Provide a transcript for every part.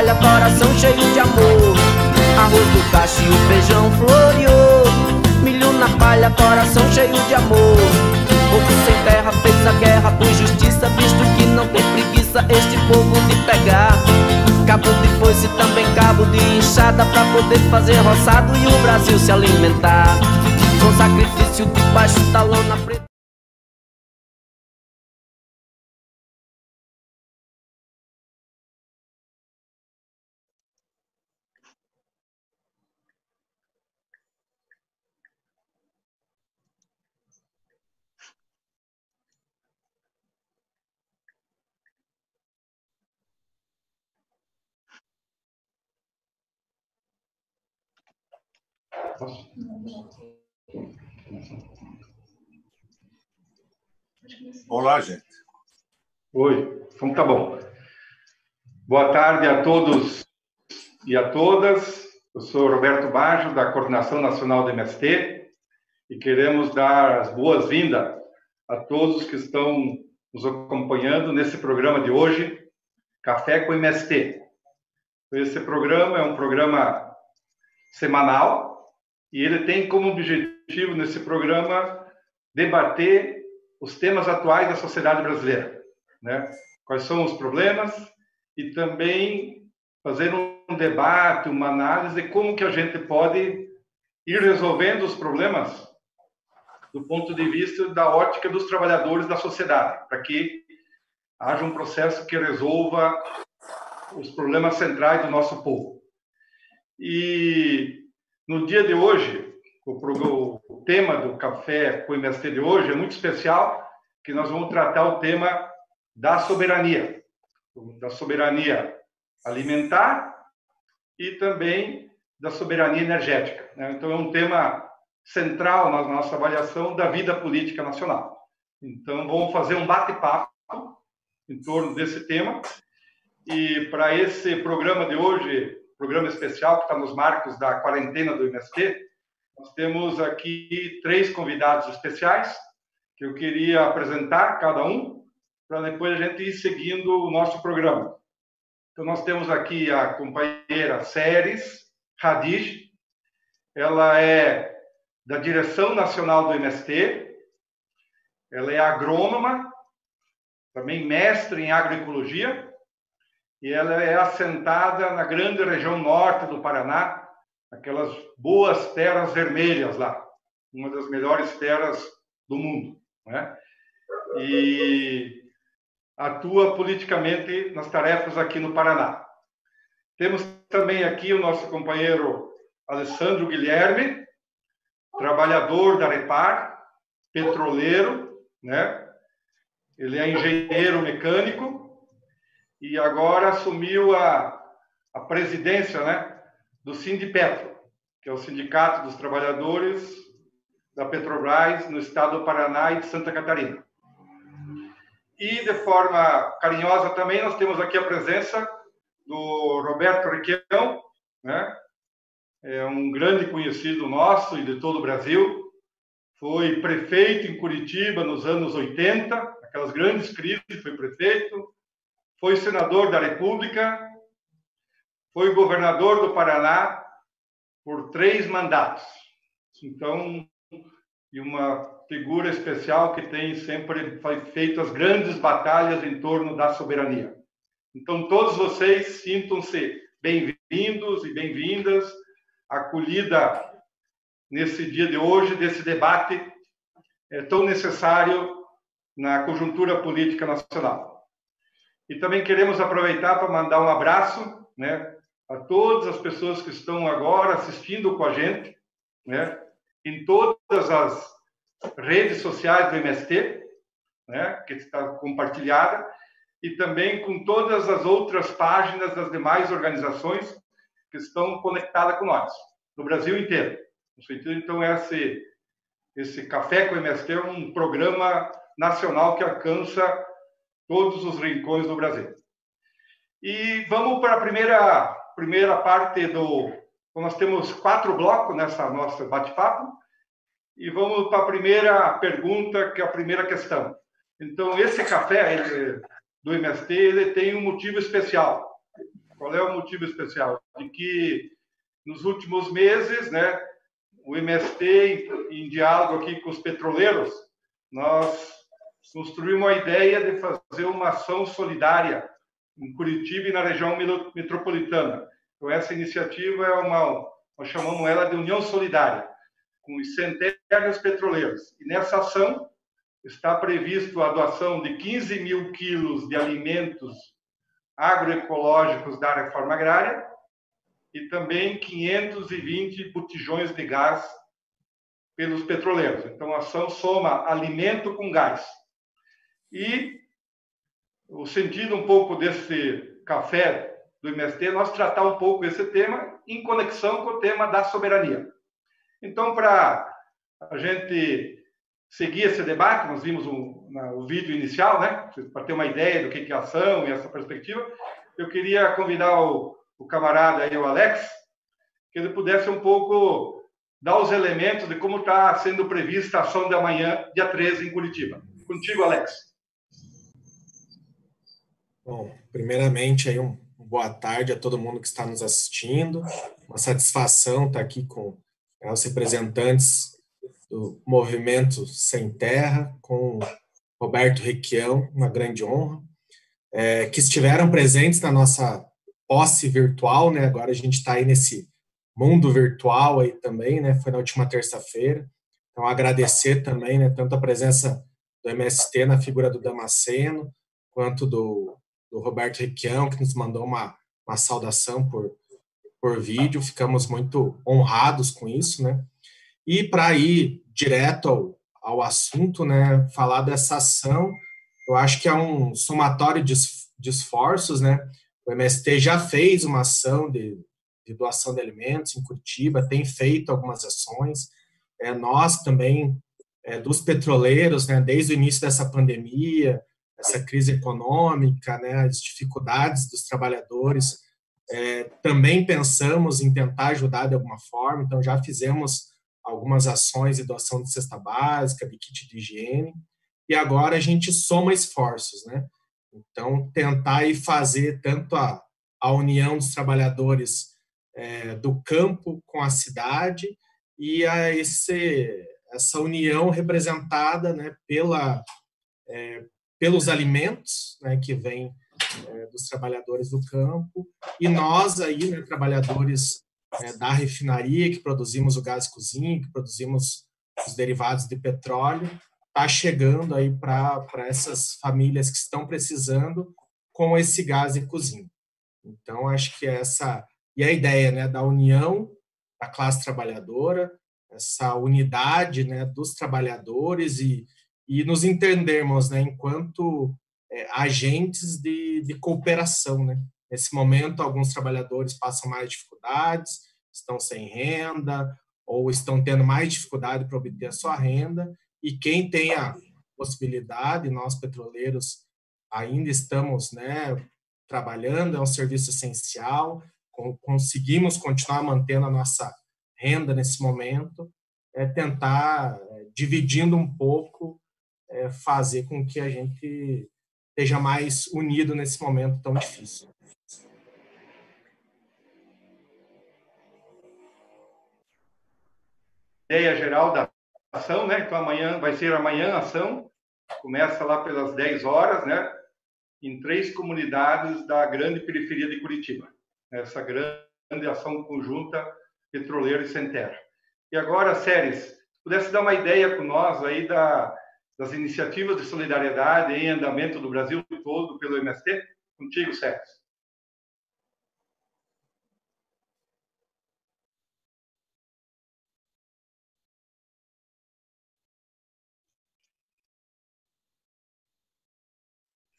palha, coração cheio de amor. Arroz do cacho e o feijão floreou. Milho na palha, coração cheio de amor. Povo sem terra fez a guerra por justiça, visto que não tem preguiça este povo de pegar cabo de foice, também cabo de enxada, pra poder fazer roçado e o Brasil se alimentar. Com sacrifício debaixo da lona preta. Olá, gente. Oi, então tá bom. Boa tarde a todos e a todas. Eu sou Roberto Baggio, da Coordenação Nacional do MST, e queremos dar as boas-vindas a todos que estão nos acompanhando nesse programa de hoje, Café com MST. Esse programa é um programa semanal e ele tem como objetivo nesse programa debater os temas atuais da sociedade brasileira, né? Quais são os problemas e também fazer um debate, uma análise de como que a gente pode ir resolvendo os problemas do ponto de vista da ótica dos trabalhadores da sociedade, para que haja um processo que resolva os problemas centrais do nosso povo. E no dia de hoje, o tema do Café com o MST de hoje é muito especial, que nós vamos tratar o tema da soberania alimentar e também da soberania energética, né? Então, é um tema central na nossa avaliação da vida política nacional. Então, vamos fazer um bate-papo em torno desse tema. E para esse programa de hoje, programa especial que está nos marcos da quarentena do MST, nós temos aqui 3 convidados especiais que eu queria apresentar, cada um, para depois a gente ir seguindo o nosso programa. Então, nós temos aqui a companheira Séries Hadij, ela é da Direção Nacional do MST, ela é agrônoma, também mestre em agroecologia, e ela é assentada na grande região norte do Paraná, aquelas boas terras vermelhas lá, uma das melhores terras do mundo, né? E atua politicamente nas tarefas aqui no Paraná. Temos também aqui o nosso companheiro Alessandro Guilherme, trabalhador da Repar, petroleiro, né? Ele é engenheiro mecânico e agora assumiu a presidência, né, do Sindipetro, que é o Sindicato dos Trabalhadores da Petrobras no estado do Paraná e de Santa Catarina. E, de forma carinhosa também, nós temos aqui a presença do Roberto Requião, né? É um grande conhecido nosso e de todo o Brasil. Foi prefeito em Curitiba nos anos 80, aquelas grandes crises, foi prefeito. Foi senador da República. Foi governador do Paraná por 3 mandatos. Então, e uma figura especial que tem sempre feito as grandes batalhas em torno da soberania. Então, todos vocês sintam-se bem-vindos e bem-vindas, acolhida nesse dia de hoje, desse debate tão necessário na conjuntura política nacional. E também queremos aproveitar para mandar um abraço, né, a todas as pessoas que estão agora assistindo com a gente, né, em todas as redes sociais do MST, né, que está compartilhada, e também com todas as outras páginas das demais organizações que estão conectadas com nós, no Brasil inteiro. No sentido, então, esse Café com o MST é um programa nacional que alcança todos os rincões do Brasil. E vamos para a primeira parte do... Então, nós temos 4 blocos nessa nossa bate-papo, e vamos para a primeira pergunta, que é a primeira questão. Então, esse café do MST, ele tem um motivo especial. Qual é o motivo especial? De que nos últimos meses, né, o MST, em diálogo aqui com os petroleiros, nós construímos a ideia de fazer uma ação solidária em Curitiba e na região metropolitana. Então, essa iniciativa é nós chamamos ela de União Solidária, com os centenários petroleiros. E nessa ação está previsto a doação de 15 mil quilos de alimentos agroecológicos da reforma agrária e também 520 botijões de gás pelos petroleiros. Então, a ação soma alimento com gás. E o sentido um pouco desse café do MST, nós tratar um pouco esse tema em conexão com o tema da soberania. Então, para a gente seguir esse debate, nós vimos o vídeo inicial, né, para ter uma ideia do que é ação e essa perspectiva, eu queria convidar o camarada aí, o Alex, que ele pudesse um pouco dar os elementos de como está sendo prevista a ação de amanhã, dia 13, em Curitiba. Contigo, Alex. Bom, primeiramente, aí boa tarde a todo mundo que está nos assistindo. Uma satisfação estar aqui com os representantes do Movimento Sem Terra, com Roberto Requião, uma grande honra, que estiveram presentes na nossa posse virtual, né? Agora a gente está aí nesse mundo virtual aí também, né? Foi na última terça-feira. Então, agradecer também, né, tanto a presença do MST na figura do Damasceno, quanto do Roberto Requião, que nos mandou uma saudação por vídeo. Ficamos muito honrados com isso, né? E para ir direto ao assunto, né, falar dessa ação, eu acho que é um somatório de esforços, né? O MST já fez uma ação de doação de alimentos em Curitiba, tem feito algumas ações. Nós também, dos petroleiros, né, desde o início dessa pandemia, essa crise econômica, né, as dificuldades dos trabalhadores, também pensamos em tentar ajudar de alguma forma, então já fizemos algumas ações de doação de cesta básica, de kit de higiene, e agora a gente soma esforços, né? Então, tentar e fazer tanto a união dos trabalhadores do campo com a cidade e essa união representada, né, pelos alimentos, né, que vêm dos trabalhadores do campo, e nós aí, né, trabalhadores da refinaria, que produzimos o gás cozinha, que produzimos os derivados de petróleo, está chegando aí para essas famílias que estão precisando com esse gás de cozinha. Então, acho que e a ideia, né, da união da classe trabalhadora, essa unidade, né, dos trabalhadores e nos entendermos, né, enquanto agentes de cooperação, né? Nesse momento, alguns trabalhadores passam mais dificuldades, estão sem renda ou estão tendo mais dificuldade para obter a sua renda, e quem tem a possibilidade, nós petroleiros ainda estamos, né, trabalhando, é um serviço essencial, conseguimos continuar mantendo a nossa renda nesse momento, tentar, dividindo um pouco, fazer com que a gente esteja mais unido nesse momento tão difícil. Ideia geral da ação, né? Então, vai ser amanhã a ação, começa lá pelas 10 horas, né? Em 3 comunidades da grande periferia de Curitiba. Essa grande ação conjunta Petroleiro e Sem Terra. E agora, Séries, pudesse dar uma ideia com nós aí das iniciativas de solidariedade em andamento do Brasil todo pelo MST? Contigo, Séries.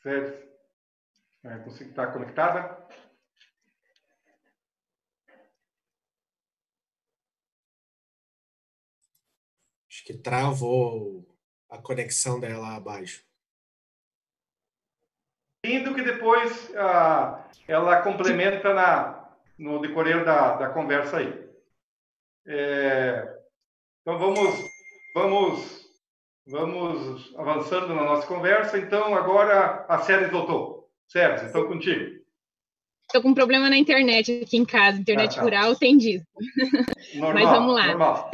Séries, consigo estar conectada? Acho que travou a conexão dela abaixo. Indo que depois ela complementa no decorrer da conversa aí. Então vamos avançando na nossa conversa. Então agora a Séries voltou. Séries, então contigo. Tô com um problema na internet aqui em casa, internet rural tem disso. Normal, mas vamos lá. Normal.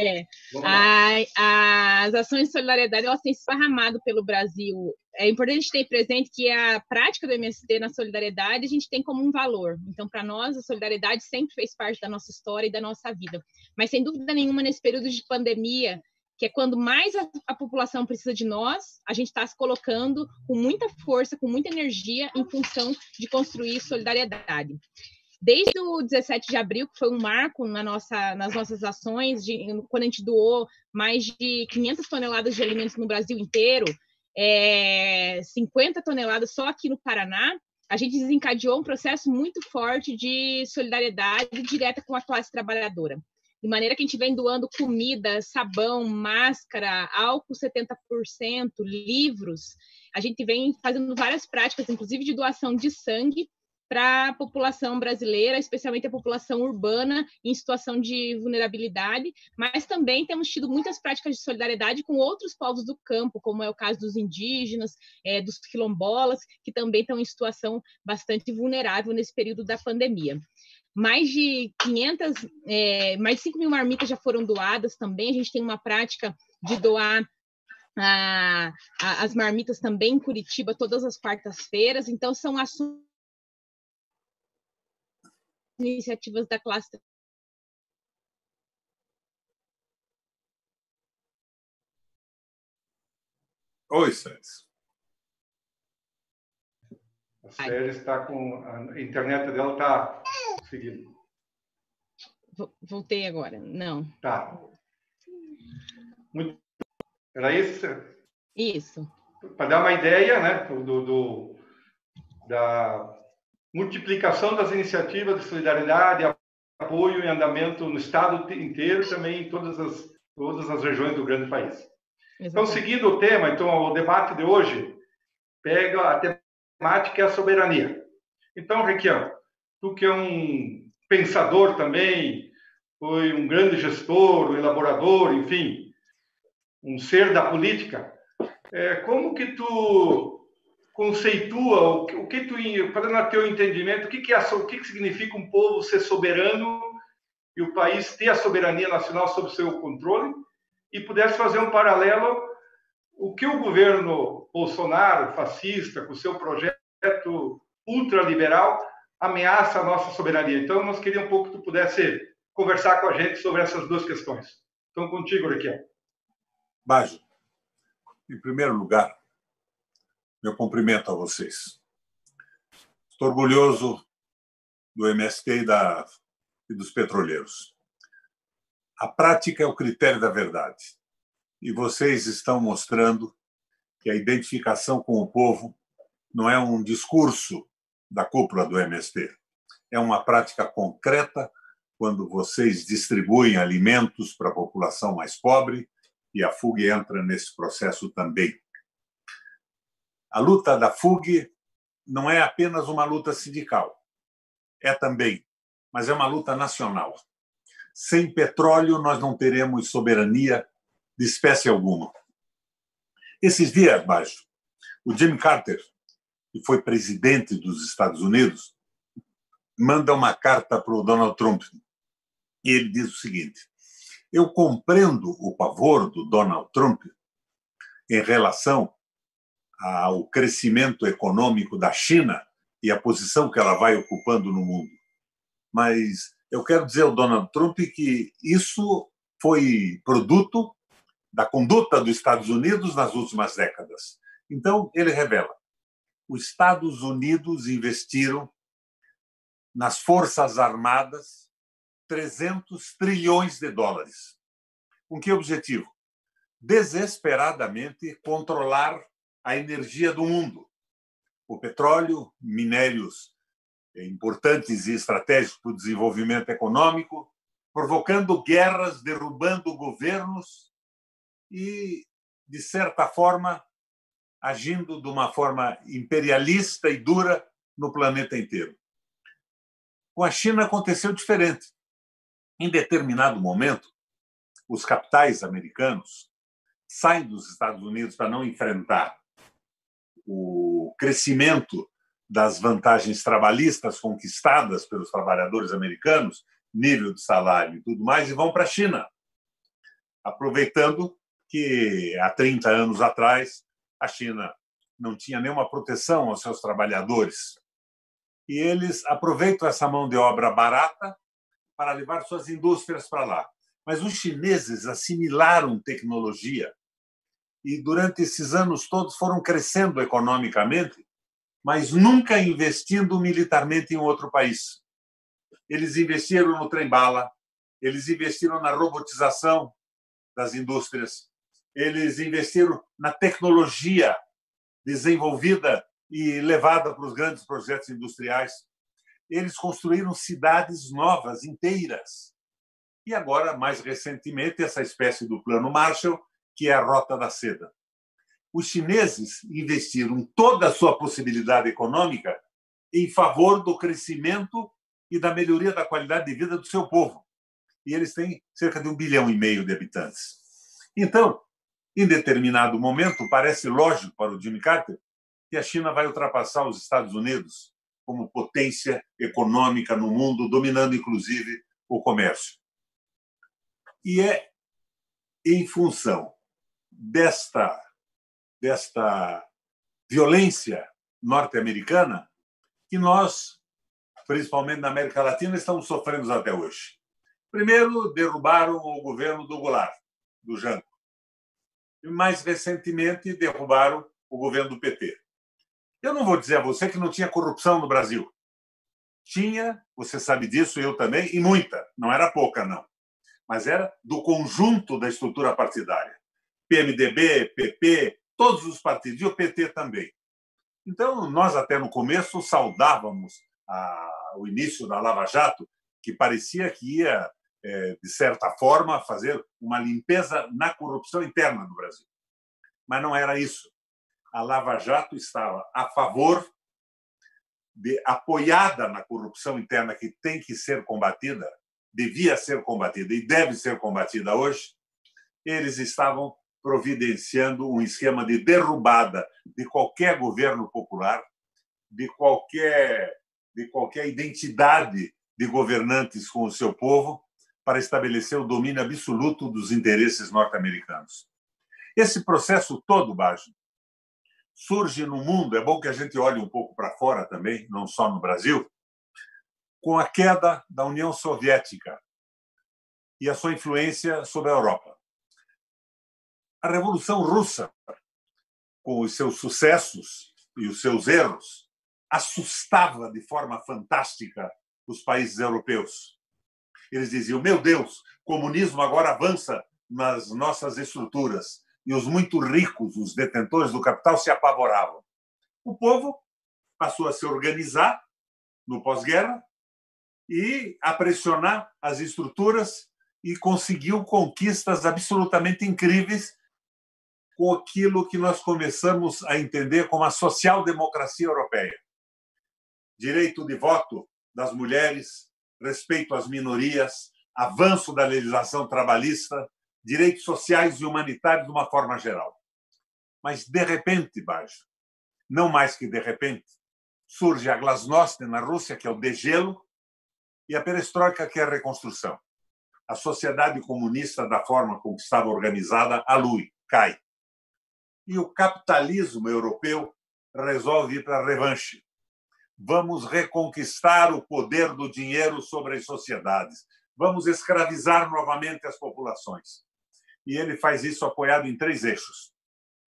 Vamos lá. As ações de solidariedade, elas têm se esparramado pelo Brasil. É importante a gente ter presente que a prática do MST na solidariedade a gente tem como um valor. Então, para nós, a solidariedade sempre fez parte da nossa história e da nossa vida. Mas, sem dúvida nenhuma, nesse período de pandemia, que é quando mais a população precisa de nós, a gente está se colocando com muita força, com muita energia, em função de construir solidariedade. Desde o 17 de abril, que foi um marco nas nossas ações, quando a gente doou mais de 500 toneladas de alimentos no Brasil inteiro, 50 toneladas só aqui no Paraná, a gente desencadeou um processo muito forte de solidariedade direta com a classe trabalhadora. De maneira que a gente vem doando comida, sabão, máscara, álcool 70%, livros. A gente vem fazendo várias práticas, inclusive de doação de sangue, para a população brasileira, especialmente a população urbana em situação de vulnerabilidade, mas também temos tido muitas práticas de solidariedade com outros povos do campo, como é o caso dos indígenas, dos quilombolas, que também estão em situação bastante vulnerável nesse período da pandemia. Mais de 5 mil marmitas já foram doadas também. A gente tem uma prática de doar as marmitas também em Curitiba todas as quartas-feiras. Então, são ações, iniciativas da classe. Oi, Santos. A Célia está com... A internet dela está seguindo. Voltei agora. Não. Tá. Era isso? Isso. Para dar uma ideia, né, da multiplicação das iniciativas de solidariedade, apoio e andamento no estado inteiro, também em todas as regiões do grande país. Exatamente. Então, seguindo o tema, o debate de hoje pega a temática é a soberania. Então, Requião, tu que é um pensador também, foi um grande gestor, um elaborador, enfim, um ser da política, como que tu conceitua, o que tu, fazendo a teu entendimento, o que significa um povo ser soberano e o país ter a soberania nacional sob seu controle, e pudesse fazer um paralelo, o que o governo Bolsonaro, fascista, com seu projeto ultraliberal, ameaça a nossa soberania. Então, nós queríamos um pouco que tu pudesse conversar com a gente sobre essas duas questões. Então, contigo, Requião. Bajo, em primeiro lugar, meu cumprimento a vocês. Estou orgulhoso do MST e dos petroleiros. A prática é o critério da verdade. E vocês estão mostrando que a identificação com o povo não é um discurso da cúpula do MST. É uma prática concreta quando vocês distribuem alimentos para a população mais pobre, e a FUG entra nesse processo também. A luta da FUG não é apenas uma luta sindical. É também, mas é uma luta nacional. Sem petróleo, nós não teremos soberania de espécie alguma. Esses dias, Baixo, o Jimmy Carter, que foi presidente dos Estados Unidos, manda uma carta para o Donald Trump. E ele diz o seguinte: eu compreendo o pavor do Donald Trump em relação ao crescimento econômico da China e a posição que ela vai ocupando no mundo. Mas eu quero dizer ao Donald Trump que isso foi produto da conduta dos Estados Unidos nas últimas décadas. Então, ele revela: os Estados Unidos investiram nas Forças Armadas 300 trilhões de dólares. Com que objetivo? Desesperadamente controlar a energia do mundo. O petróleo, minérios importantes e estratégicos para o desenvolvimento econômico, provocando guerras, derrubando governos e, de certa forma, agindo de uma forma imperialista e dura no planeta inteiro. Com a China aconteceu diferente. Em determinado momento, os capitais americanos saem dos Estados Unidos para não enfrentar o crescimento das vantagens trabalhistas conquistadas pelos trabalhadores americanos, nível de salário e tudo mais, e vão para a China, aproveitando que há 30 anos atrás a China não tinha nenhuma proteção aos seus trabalhadores. E eles aproveitam essa mão de obra barata para levar suas indústrias para lá. Mas os chineses assimilaram tecnologia e, durante esses anos todos, foram crescendo economicamente, mas nunca investindo militarmente em outro país. Eles investiram no trem-bala, eles investiram na robotização das indústrias, eles investiram na tecnologia desenvolvida e levada para os grandes projetos industriais. Eles construíram cidades novas, inteiras. E agora, mais recentemente, essa espécie do Plano Marshall, que é a Rota da Seda. Os chineses investiram toda a sua possibilidade econômica em favor do crescimento e da melhoria da qualidade de vida do seu povo. E eles têm cerca de 1,5 bilhão de habitantes. Então, em determinado momento, parece lógico para o Jimmy Carter que a China vai ultrapassar os Estados Unidos como potência econômica no mundo, dominando, inclusive, o comércio. E é em função desta violência norte-americana que nós, principalmente na América Latina, estamos sofrendo até hoje. Primeiro, derrubaram o governo do Goulart, do Jango. E, mais recentemente, derrubaram o governo do PT. Eu não vou dizer a você que não tinha corrupção no Brasil. Tinha, você sabe disso, eu também, e muita. Não era pouca, não. Mas era do conjunto da estrutura partidária. PMDB, PP, todos os partidos, e o PT também. Então, nós até no começo saudávamos o início da Lava Jato, que parecia que ia, de certa forma, fazer uma limpeza na corrupção interna do Brasil. Mas não era isso. A Lava Jato estava a favor, apoiada na corrupção interna que tem que ser combatida, devia ser combatida e deve ser combatida hoje. Eles estavam providenciando um esquema de derrubada de qualquer governo popular, de qualquer identidade de governantes com o seu povo, para estabelecer o domínio absoluto dos interesses norte-americanos. Esse processo todo, Baggio, surge no mundo, é bom que a gente olhe um pouco para fora também, não só no Brasil, com a queda da União Soviética e a sua influência sobre a Europa. A Revolução Russa, com os seus sucessos e os seus erros, assustava de forma fantástica os países europeus. Eles diziam: meu Deus, o comunismo agora avança nas nossas estruturas. E os muito ricos, os detentores do capital, se apavoravam. O povo passou a se organizar no pós-guerra e a pressionar as estruturas e conseguiu conquistas absolutamente incríveis com aquilo que nós começamos a entender como a social-democracia europeia. Direito de voto das mulheres, respeito às minorias, avanço da legislação trabalhista, direitos sociais e humanitários de uma forma geral. Mas, de repente, Baggio, não mais que de repente, surge a glasnost na Rússia, que é o degelo, e a perestroika, que é a reconstrução. A sociedade comunista, da forma como estava organizada, alui, cai. E o capitalismo europeu resolve ir para a revanche. Vamos reconquistar o poder do dinheiro sobre as sociedades. Vamos escravizar novamente as populações. E ele faz isso apoiado em 3 eixos.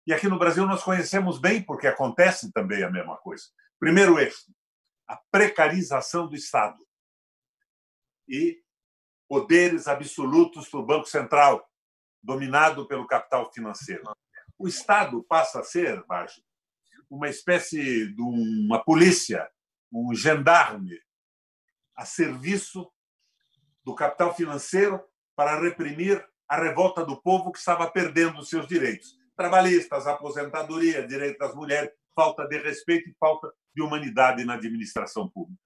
E aqui no Brasil nós conhecemos bem, porque acontece também a mesma coisa. Primeiro eixo, a precarização do Estado e poderes absolutos para o Banco Central, dominado pelo capital financeiro. O Estado passa a ser, Baggio, uma espécie de uma polícia, um gendarme a serviço do capital financeiro para reprimir a revolta do povo que estava perdendo os seus direitos trabalhistas, aposentadoria, direito das mulheres, falta de respeito e falta de humanidade na administração pública.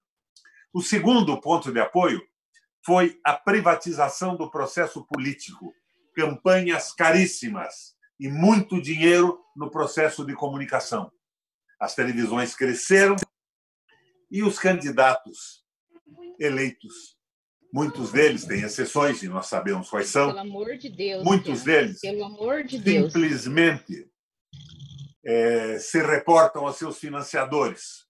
O segundo ponto de apoio foi a privatização do processo político, campanhas caríssimas e muito dinheiro no processo de comunicação. As televisões cresceram E os candidatos eleitos, muitos deles têm exceções, e nós sabemos quais são. Pelo amor de Deus. Muitos deles, pelo amor de Deus, simplesmente se reportam a seus financiadores.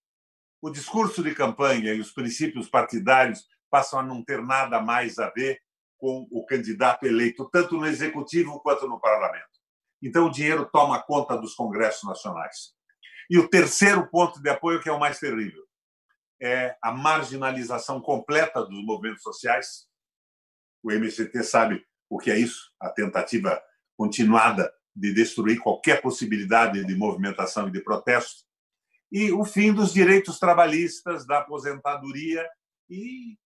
O discurso de campanha e os princípios partidários passam a não ter nada mais a ver com o candidato eleito, tanto no executivo quanto no parlamento. Então, o dinheiro toma conta dos congressos nacionais. E o terceiro ponto de apoio, que é o mais terrível, é a marginalização completa dos movimentos sociais. O MST sabe o que é isso, a tentativa continuada de destruir qualquer possibilidade de movimentação e de protesto. E o fim dos direitos trabalhistas, da aposentadoria e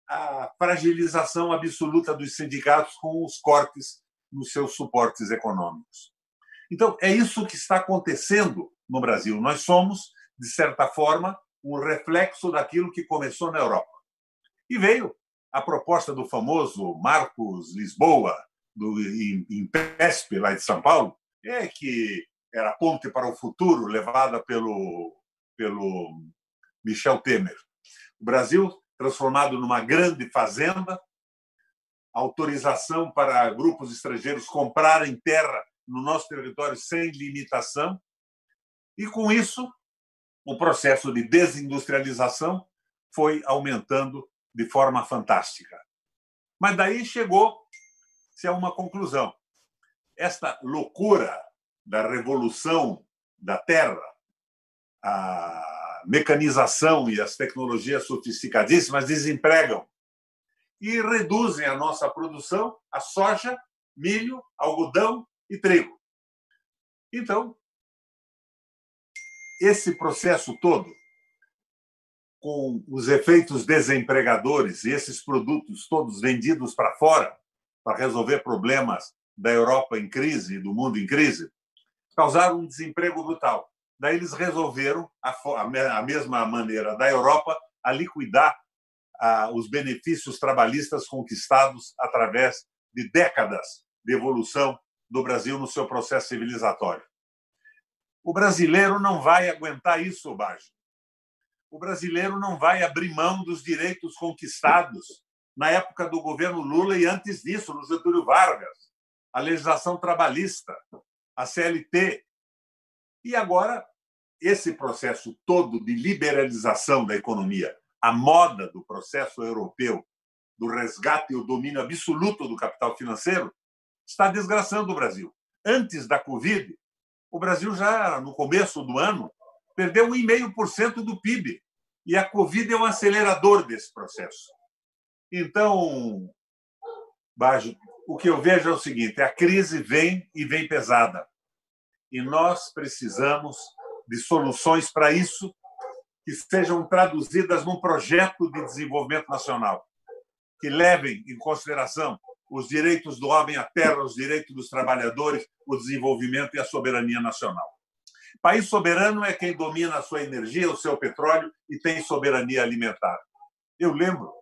a fragilização absoluta dos sindicatos com os cortes nos seus suportes econômicos. Então, é isso que está acontecendo no Brasil. Nós somos, de certa forma, um reflexo daquilo que começou na Europa. E veio a proposta do famoso Marcos Lisboa, do INPESP, lá de São Paulo, que era a ponte para o futuro, levada pelo Michel Temer. O Brasil transformado numa grande fazenda, autorização para grupos estrangeiros comprarem terra no nosso território sem limitação, e, com isso, o processo de desindustrialização foi aumentando de forma fantástica. Mas daí chegou-se a uma conclusão. Esta loucura da revolução da terra, a mecanização e as tecnologias sofisticadíssimas desempregam e reduzem a nossa produção a soja, milho, algodão e trigo. Então, esse processo todo, com os efeitos desempregadores e esses produtos todos vendidos para fora para resolver problemas da Europa em crise e do mundo em crise, causaram um desemprego brutal. Daí eles resolveram, a mesma maneira da Europa, a liquidar os benefícios trabalhistas conquistados através de décadas de evolução do Brasil no seu processo civilizatório. O brasileiro não vai aguentar isso, Baggio. O brasileiro não vai abrir mão dos direitos conquistados na época do governo Lula e antes disso, no Getúlio Vargas, a legislação trabalhista, a CLT. E agora, esse processo todo de liberalização da economia, a moda do processo europeu, do resgate e o domínio absoluto do capital financeiro, está desgraçando o Brasil. Antes da Covid, o Brasil já, no começo do ano, perdeu 1,5% do PIB. E a Covid é um acelerador desse processo. Então, Baggio, o que eu vejo é o seguinte: a crise vem e vem pesada. E nós precisamos de soluções para isso que sejam traduzidas num projeto de desenvolvimento nacional, que levem em consideração os direitos do homem à terra, os direitos dos trabalhadores, o desenvolvimento e a soberania nacional. País soberano é quem domina a sua energia, o seu petróleo e tem soberania alimentar. Eu lembro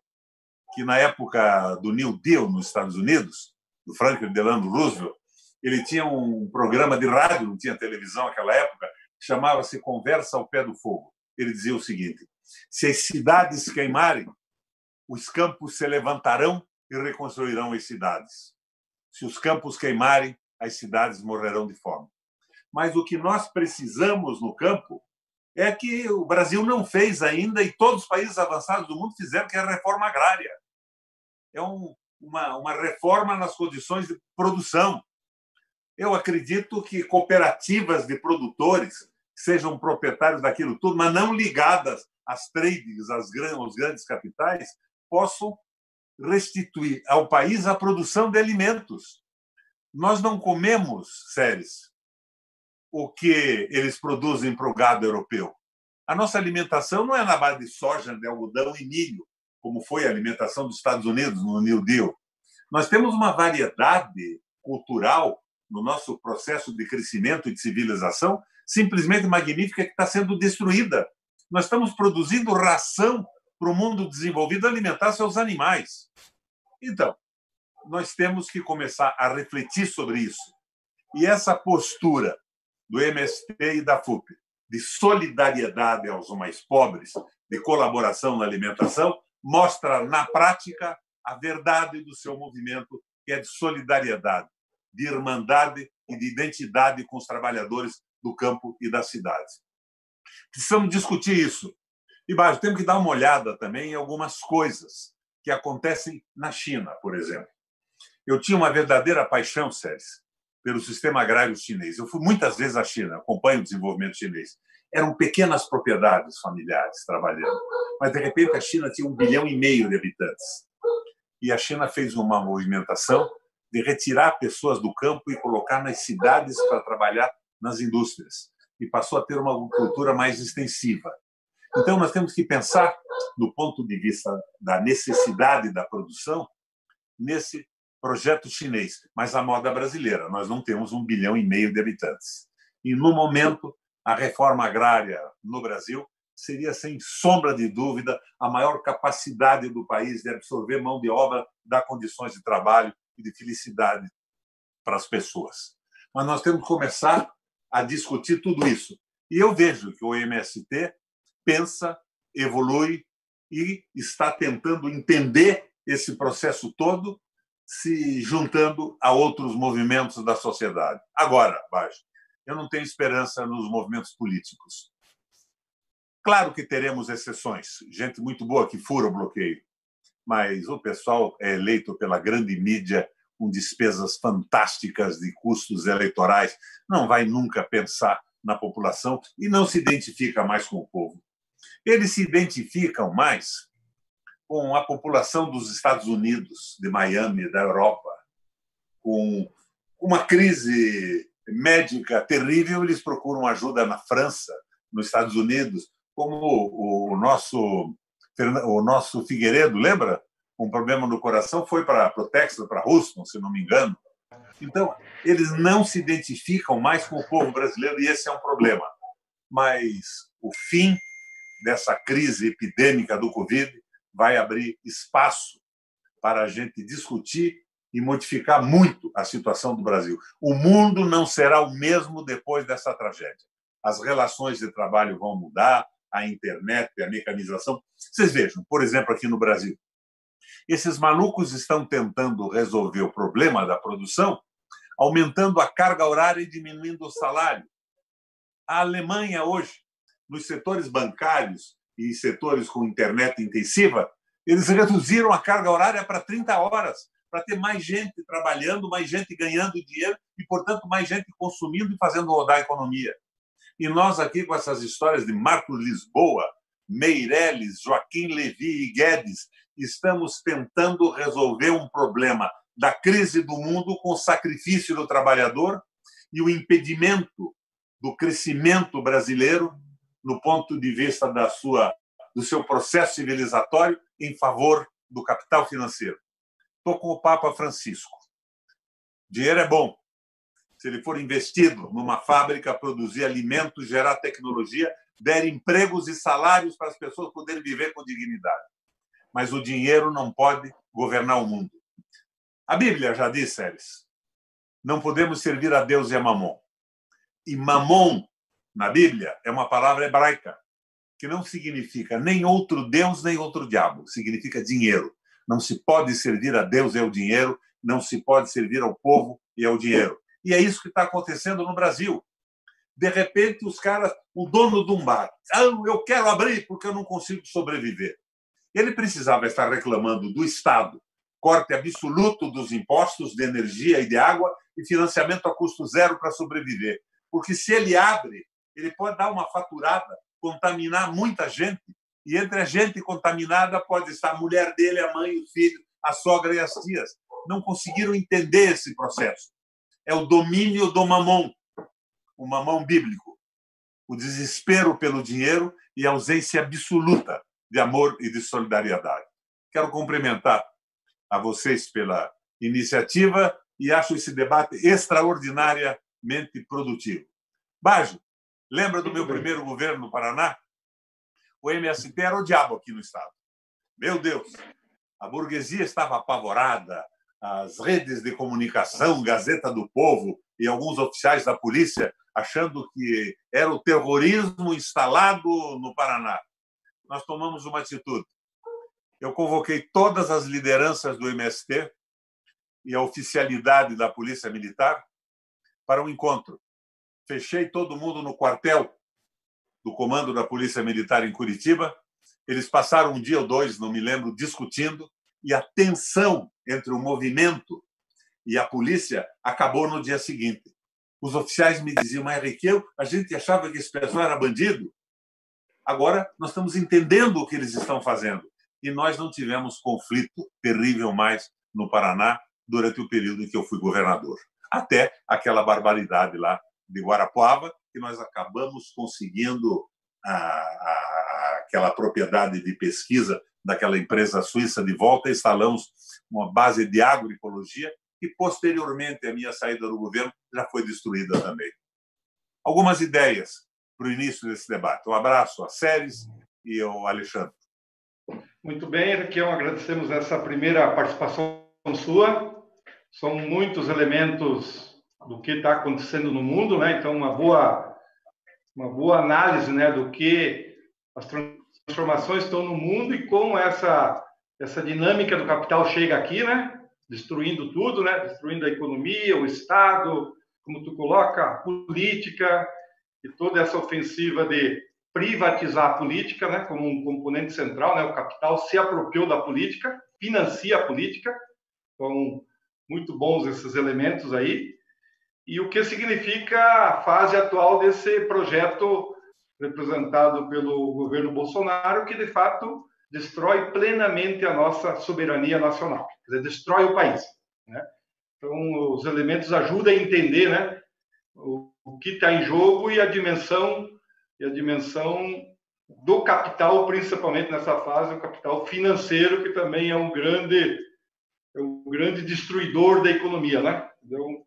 que, na época do New Deal nos Estados Unidos, do Franklin Delano Roosevelt, ele tinha um programa de rádio, não tinha televisão naquela época, que chamava-se Conversa ao Pé do Fogo. Ele dizia o seguinte: se as cidades queimarem, os campos se levantarão e reconstruirão as cidades. Se os campos queimarem, as cidades morrerão de fome. Mas o que nós precisamos no campo é que o Brasil não fez ainda, e todos os países avançados do mundo fizeram, que é a reforma agrária. É uma reforma nas condições de produção. Eu acredito que cooperativas de produtores sejam proprietários daquilo tudo, mas não ligadas às tradings, aos grandes capitais, possam restituir ao país a produção de alimentos. Nós não comemos, Séries, o que eles produzem para o gado europeu. A nossa alimentação não é na base de soja, de algodão e milho, como foi a alimentação dos Estados Unidos no New Deal. Nós temos uma variedade cultural no nosso processo de crescimento e de civilização simplesmente magnífica, que está sendo destruída. Nós estamos produzindo ração para o mundo desenvolvido alimentar seus animais. Então, nós temos que começar a refletir sobre isso. E essa postura do MST e da FUP de solidariedade aos mais pobres de colaboração na alimentação, mostra na prática a verdade do seu movimento, que é de solidariedade, de irmandade e de identidade com os trabalhadores do campo e das cidades. Precisamos discutir isso. E, Baggio, temos que dar uma olhada também em algumas coisas que acontecem na China, por exemplo. Eu tinha uma verdadeira paixão, Sérgio, pelo sistema agrário chinês. Eu fui muitas vezes à China, acompanho o desenvolvimento chinês. Eram pequenas propriedades familiares trabalhando, mas, de repente, a China tinha 1,5 bilhão de habitantes. E a China fez uma movimentação de retirar pessoas do campo e colocar nas cidades para trabalhar nas indústrias. E passou a ter uma agricultura mais extensiva. Então, nós temos que pensar, do ponto de vista da necessidade da produção, nesse projeto chinês, mas à moda brasileira. Nós não temos 1,5 bilhão de habitantes. E, no momento, a reforma agrária no Brasil seria, sem sombra de dúvida, a maior capacidade do país de absorver mão de obra, dar condições de trabalho e de felicidade para as pessoas. Mas nós temos que começar a discutir tudo isso. E eu vejo que o MST pensa, evolui e está tentando entender esse processo todo, se juntando a outros movimentos da sociedade. Agora, Baggio, eu não tenho esperança nos movimentos políticos. Claro que teremos exceções, gente muito boa que fura o bloqueio, mas o pessoal é eleito pela grande mídia com despesas fantásticas de custos eleitorais, não vai nunca pensar na população e não se identifica mais com o povo. Eles se identificam mais com a população dos Estados Unidos, de Miami, da Europa. Com uma crise médica terrível, eles procuram ajuda na França, nos Estados Unidos, como o nosso Figueiredo, lembra? Um problema no coração foi para o Texas, para Houston, se não me engano. Então, eles não se identificam mais com o povo brasileiro e esse é um problema. Mas o fim dessa crise epidêmica do Covid vai abrir espaço para a gente discutir e modificar muito a situação do Brasil. O mundo não será o mesmo depois dessa tragédia. As relações de trabalho vão mudar, a internet, a mecanização. Vocês vejam, por exemplo, aqui no Brasil, esses malucos estão tentando resolver o problema da produção aumentando a carga horária e diminuindo o salário. A Alemanha, hoje, nos setores bancários e setores com internet intensiva, eles reduziram a carga horária para 30 horas, para ter mais gente trabalhando, mais gente ganhando dinheiro e, portanto, mais gente consumindo e fazendo rodar a economia. E nós aqui, com essas histórias de Marcos Lisboa, Meirelles, Joaquim Levy e Guedes, estamos tentando resolver um problema da crise do mundo com o sacrifício do trabalhador e o impedimento do crescimento brasileiro no ponto de vista do seu processo civilizatório em favor do capital financeiro. Estou com o Papa Francisco. Dinheiro é bom. Se ele for investido numa fábrica, produzir alimentos, gerar tecnologia, der empregos e salários para as pessoas poderem viver com dignidade. Mas o dinheiro não pode governar o mundo. A Bíblia já diz, Séries, não podemos servir a Deus e a Mamon. E Mamon, na Bíblia, é uma palavra hebraica, que não significa nem outro Deus, nem outro diabo. Significa dinheiro. Não se pode servir a Deus e ao dinheiro, não se pode servir ao povo e ao dinheiro. E é isso que está acontecendo no Brasil. De repente, os caras, o dono de um bar, eu quero abrir porque eu não consigo sobreviver. Ele precisava estar reclamando do Estado, corte absoluto dos impostos de energia e de água e financiamento a custo zero para sobreviver. Porque se ele abre, ele pode dar uma faturada, contaminar muita gente, e entre a gente contaminada pode estar a mulher dele, a mãe, o filho, a sogra e as tias. Não conseguiram entender esse processo. É o domínio do mamão, o mamão bíblico, o desespero pelo dinheiro e a ausência absoluta de amor e de solidariedade. Quero cumprimentar a vocês pela iniciativa e acho esse debate extraordinariamente produtivo. Baggio, lembra do meu primeiro governo no Paraná? O MST era o diabo aqui no Estado. Meu Deus, a burguesia estava apavorada, as redes de comunicação, Gazeta do Povo e alguns oficiais da polícia achando que era o terrorismo instalado no Paraná. nós tomamos uma atitude. Eu convoquei todas as lideranças do MST e a oficialidade da Polícia Militar para um encontro. Fechei todo mundo no quartel do comando da Polícia Militar em Curitiba. Eles passaram um dia ou dois, não me lembro, discutindo, e a tensão entre o movimento e a polícia acabou no dia seguinte. Os oficiais me diziam, mas Requião, a gente achava que esse pessoal era bandido. Agora nós estamos entendendo o que eles estão fazendo. E nós não tivemos conflito terrível mais no Paraná durante o período em que eu fui governador. Até aquela barbaridade lá de Guarapuava, que nós acabamos conseguindo aquela propriedade de pesquisa daquela empresa suíça de volta, instalamos uma base de agroecologia e, posteriormente, a minha saída do governo já foi destruída também. Algumas ideias para o início desse debate. Um abraço a Séries e ao Alexandre. Muito bem, Requião, agradecemos essa primeira participação sua. São muitos elementos do que está acontecendo no mundo, né? Então, uma boa análise, né, do que as transformações estão no mundo e como essa dinâmica do capital chega aqui, né? Destruindo tudo, né? Destruindo a economia, o Estado, como tu coloca, a política e toda essa ofensiva de privatizar a política, né? Como um componente central, né? O capital se apropriou da política, financia a política. Então, muito bons esses elementos aí. E o que significa a fase atual desse projeto representado pelo governo Bolsonaro, que, de fato, destrói plenamente a nossa soberania nacional. Quer dizer, destrói o país, né? Então, os elementos ajudam a entender, né, o que está em jogo e a dimensão do capital, principalmente nessa fase, o capital financeiro, que também é um grande destruidor da economia, né? Então,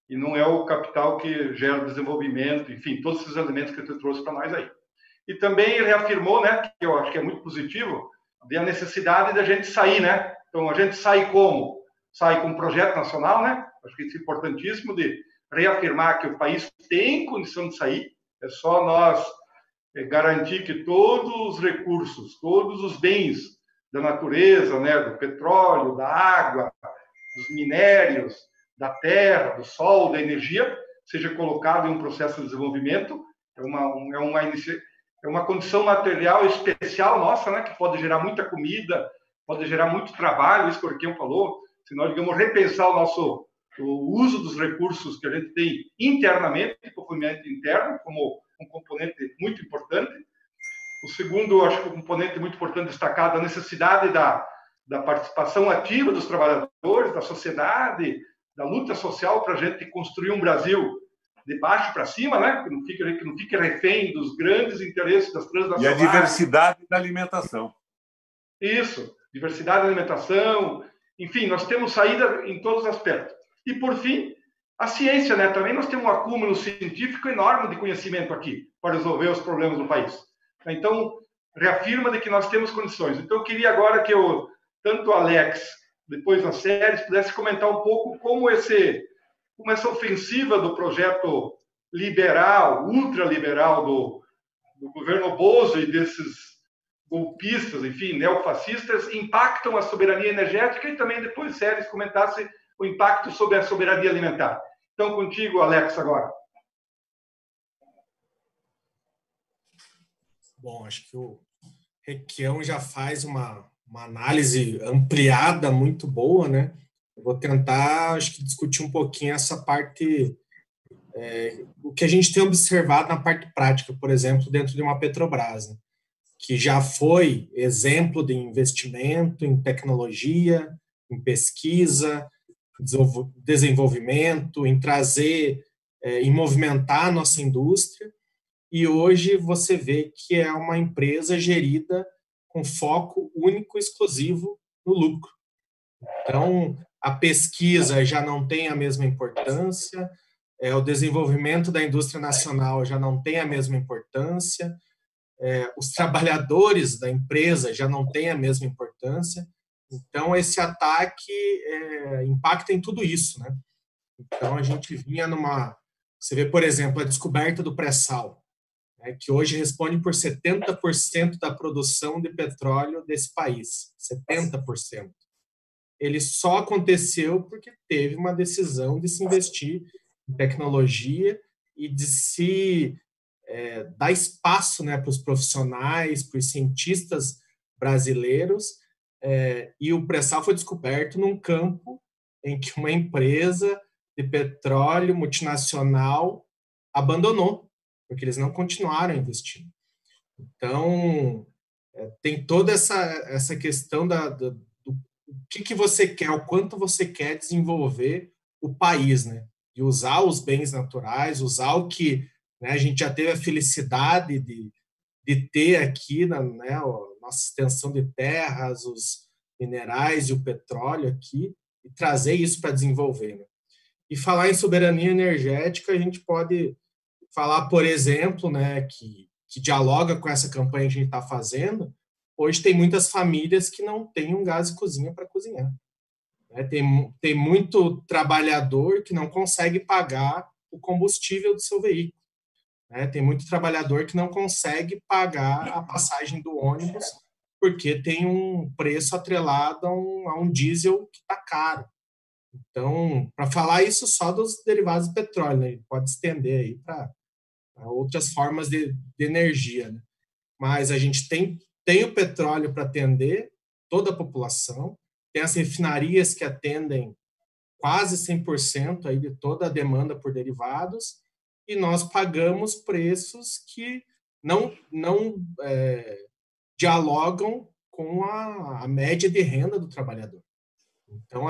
e não é o capital que gera desenvolvimento, enfim, todos esses elementos que tu trouxe para nós aí. E também reafirmou, né, que eu acho que é muito positivo, a necessidade da gente sair, né? Então, a gente sai como? Sai com um projeto nacional, né? Acho que isso é importantíssimo, de reafirmar que o país tem condição de sair, é só nós garantir que todos os recursos, todos os bens da natureza, né, do petróleo, da água, dos minérios, da terra, do sol, da energia, seja colocado em um processo de desenvolvimento. É uma condição material especial nossa, né, que pode gerar muita comida, pode gerar muito trabalho, isso que o Requião falou. Se nós, digamos, repensar o uso dos recursos que a gente tem internamente, componente interno, como um componente muito importante. O segundo, acho que um componente muito importante destacado, a necessidade da participação ativa dos trabalhadores, da sociedade, da luta social para a gente construir um Brasil de baixo para cima, né? Que não fique refém dos grandes interesses das transnacionais. E a diversidade da alimentação. Isso, diversidade da alimentação. Enfim, nós temos saída em todos os aspectos. E, por fim, a ciência, né? Também nós temos um acúmulo científico enorme de conhecimento aqui para resolver os problemas do país. Então, reafirma de que nós temos condições. Então, eu queria agora que tanto o Alex, depois a Séries, pudesse comentar um pouco como essa ofensiva do projeto liberal, ultraliberal do governo Bozo e desses golpistas, enfim, neofascistas, impactam a soberania energética, e também depois Séries comentasse o impacto sobre a soberania alimentar. Então, contigo, Alex, agora. Bom, acho que o Requião já faz uma análise ampliada muito boa, né? Eu vou tentar, acho que, discutir um pouquinho essa parte, o que a gente tem observado na parte prática, por exemplo, dentro de uma Petrobras, né? Que já foi exemplo de investimento em tecnologia, em pesquisa, desenvolvimento, em trazer, em movimentar a nossa indústria, e hoje você vê que é uma empresa gerida com foco único e exclusivo no lucro. Então, a pesquisa já não tem a mesma importância, o desenvolvimento da indústria nacional já não tem a mesma importância, os trabalhadores da empresa já não têm a mesma importância. Então, esse ataque impacta em tudo isso, né? Então, a gente vinha você vê, por exemplo, a descoberta do pré-sal. né, que hoje responde por 70% da produção de petróleo desse país, 70%. Ele só aconteceu porque teve uma decisão de se investir em tecnologia e de se dar espaço, né, para os profissionais, para os cientistas brasileiros, e o pré-sal foi descoberto num campo em que uma empresa de petróleo multinacional abandonou, porque eles não continuaram investindo. Então, tem toda essa questão do que você quer, o quanto você quer desenvolver o país, né? E usar os bens naturais, usar o que, né, a gente já teve a felicidade de ter aqui, né, a nossa extensão de terras, os minerais e o petróleo aqui, e trazer isso para desenvolver, né? E falar em soberania energética, a gente pode falar, por exemplo, né, que dialoga com essa campanha que a gente está fazendo. Hoje tem muitas famílias que não têm um gás de cozinha para cozinhar, né? Tem muito trabalhador que não consegue pagar o combustível do seu veículo, né? Tem muito trabalhador que não consegue pagar a passagem do ônibus porque tem um preço atrelado a um diesel que está caro. Então, para falar isso só dos derivados do petróleo, né? Pode estender aí para outras formas de energia, né? Mas a gente tem o petróleo para atender toda a população, tem as refinarias que atendem quase 100% aí de toda a demanda por derivados, e nós pagamos preços que não dialogam com a média de renda do trabalhador. Então,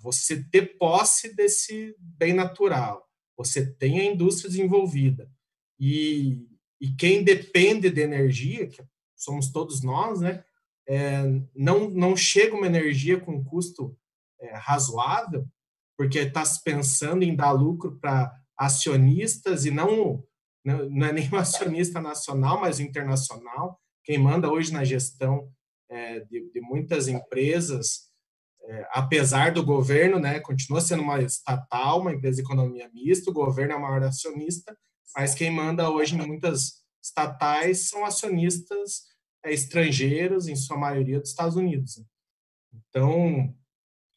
você ter posse desse bem natural, você tem a indústria desenvolvida, e quem depende de energia, que somos todos nós, né, não chega uma energia com custo razoável, porque está se pensando em dar lucro para acionistas, e não é nem o acionista nacional, mas o internacional. Quem manda hoje na gestão de muitas empresas, apesar do governo, né, continua sendo uma estatal, uma empresa de economia mista, o governo é o maior acionista, mas quem manda hoje em muitas estatais são acionistas estrangeiros, em sua maioria dos Estados Unidos. Então,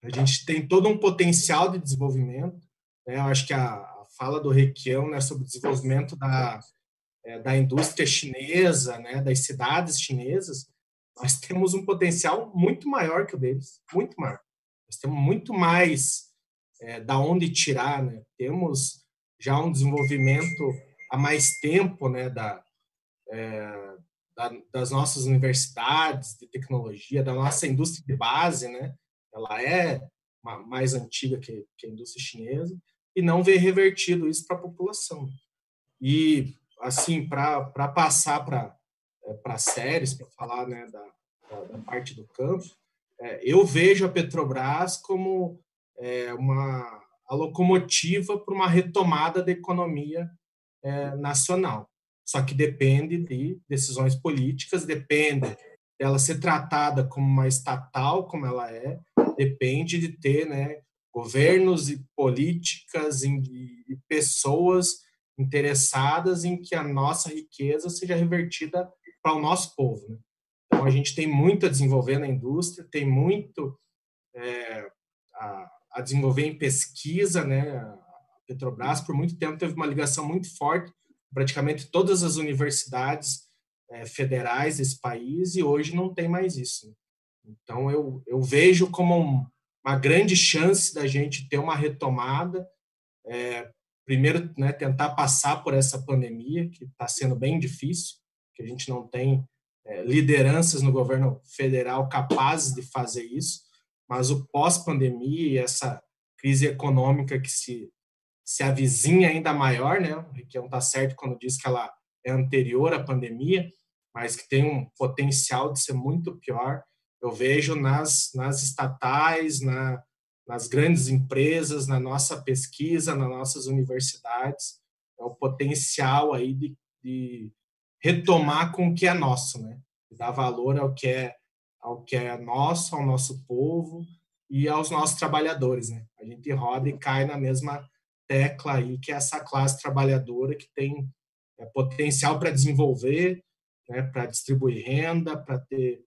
a gente tem todo um potencial de desenvolvimento, né? Eu acho que a fala do Requião, né, sobre o desenvolvimento da indústria chinesa, né, das cidades chinesas, nós temos um potencial muito maior que o deles, muito maior. Nós temos muito mais da onde tirar, né? Temos já um desenvolvimento há mais tempo, né, das nossas universidades de tecnologia, da nossa indústria de base, né? Ela é mais antiga que a indústria chinesa, e não vê revertido isso para a população. E, assim, para passar para séries, para falar, né, da parte do campo, eu vejo a Petrobras como a locomotiva para uma retomada da economia nacional. Só que depende de decisões políticas, depende dela ser tratada como uma estatal, como ela depende de ter, né, governos e políticas e pessoas interessadas em que a nossa riqueza seja revertida para o nosso povo, né? Então, a gente tem muito a desenvolver na indústria, tem muito a desenvolver em pesquisa, né? A Petrobras, por muito tempo, teve uma ligação muito forte, praticamente todas as universidades federais desse país, e hoje não tem mais isso. Então, eu vejo como uma grande chance da gente ter uma retomada, primeiro, né, tentar passar por essa pandemia, que está sendo bem difícil, que a gente não tem lideranças no governo federal capazes de fazer isso, mas o pós-pandemia e essa crise econômica que se avizinha ainda maior, né? O Requião está certo quando diz que ela é anterior à pandemia, mas que tem um potencial de ser muito pior. Eu vejo nas estatais, nas grandes empresas, na nossa pesquisa, nas nossas universidades, o potencial aí de retomar com o que é nosso, né? Dar valor ao que é nosso, ao nosso povo e aos nossos trabalhadores, né? A gente roda e cai na mesma tecla aí, que é essa classe trabalhadora que tem potencial para desenvolver, né, para distribuir renda, para ter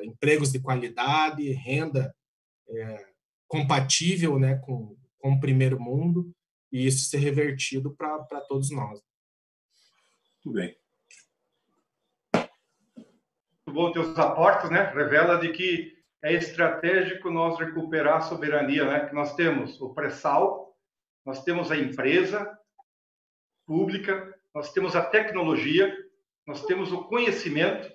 empregos de qualidade, renda compatível, né, com o primeiro mundo, e isso ser revertido para todos nós. Muito bem. Muito bom teus aportes, né? Revela de que é estratégico nós recuperar a soberania, né? Que nós temos o pré-sal, nós temos a empresa pública, nós temos a tecnologia, nós temos o conhecimento,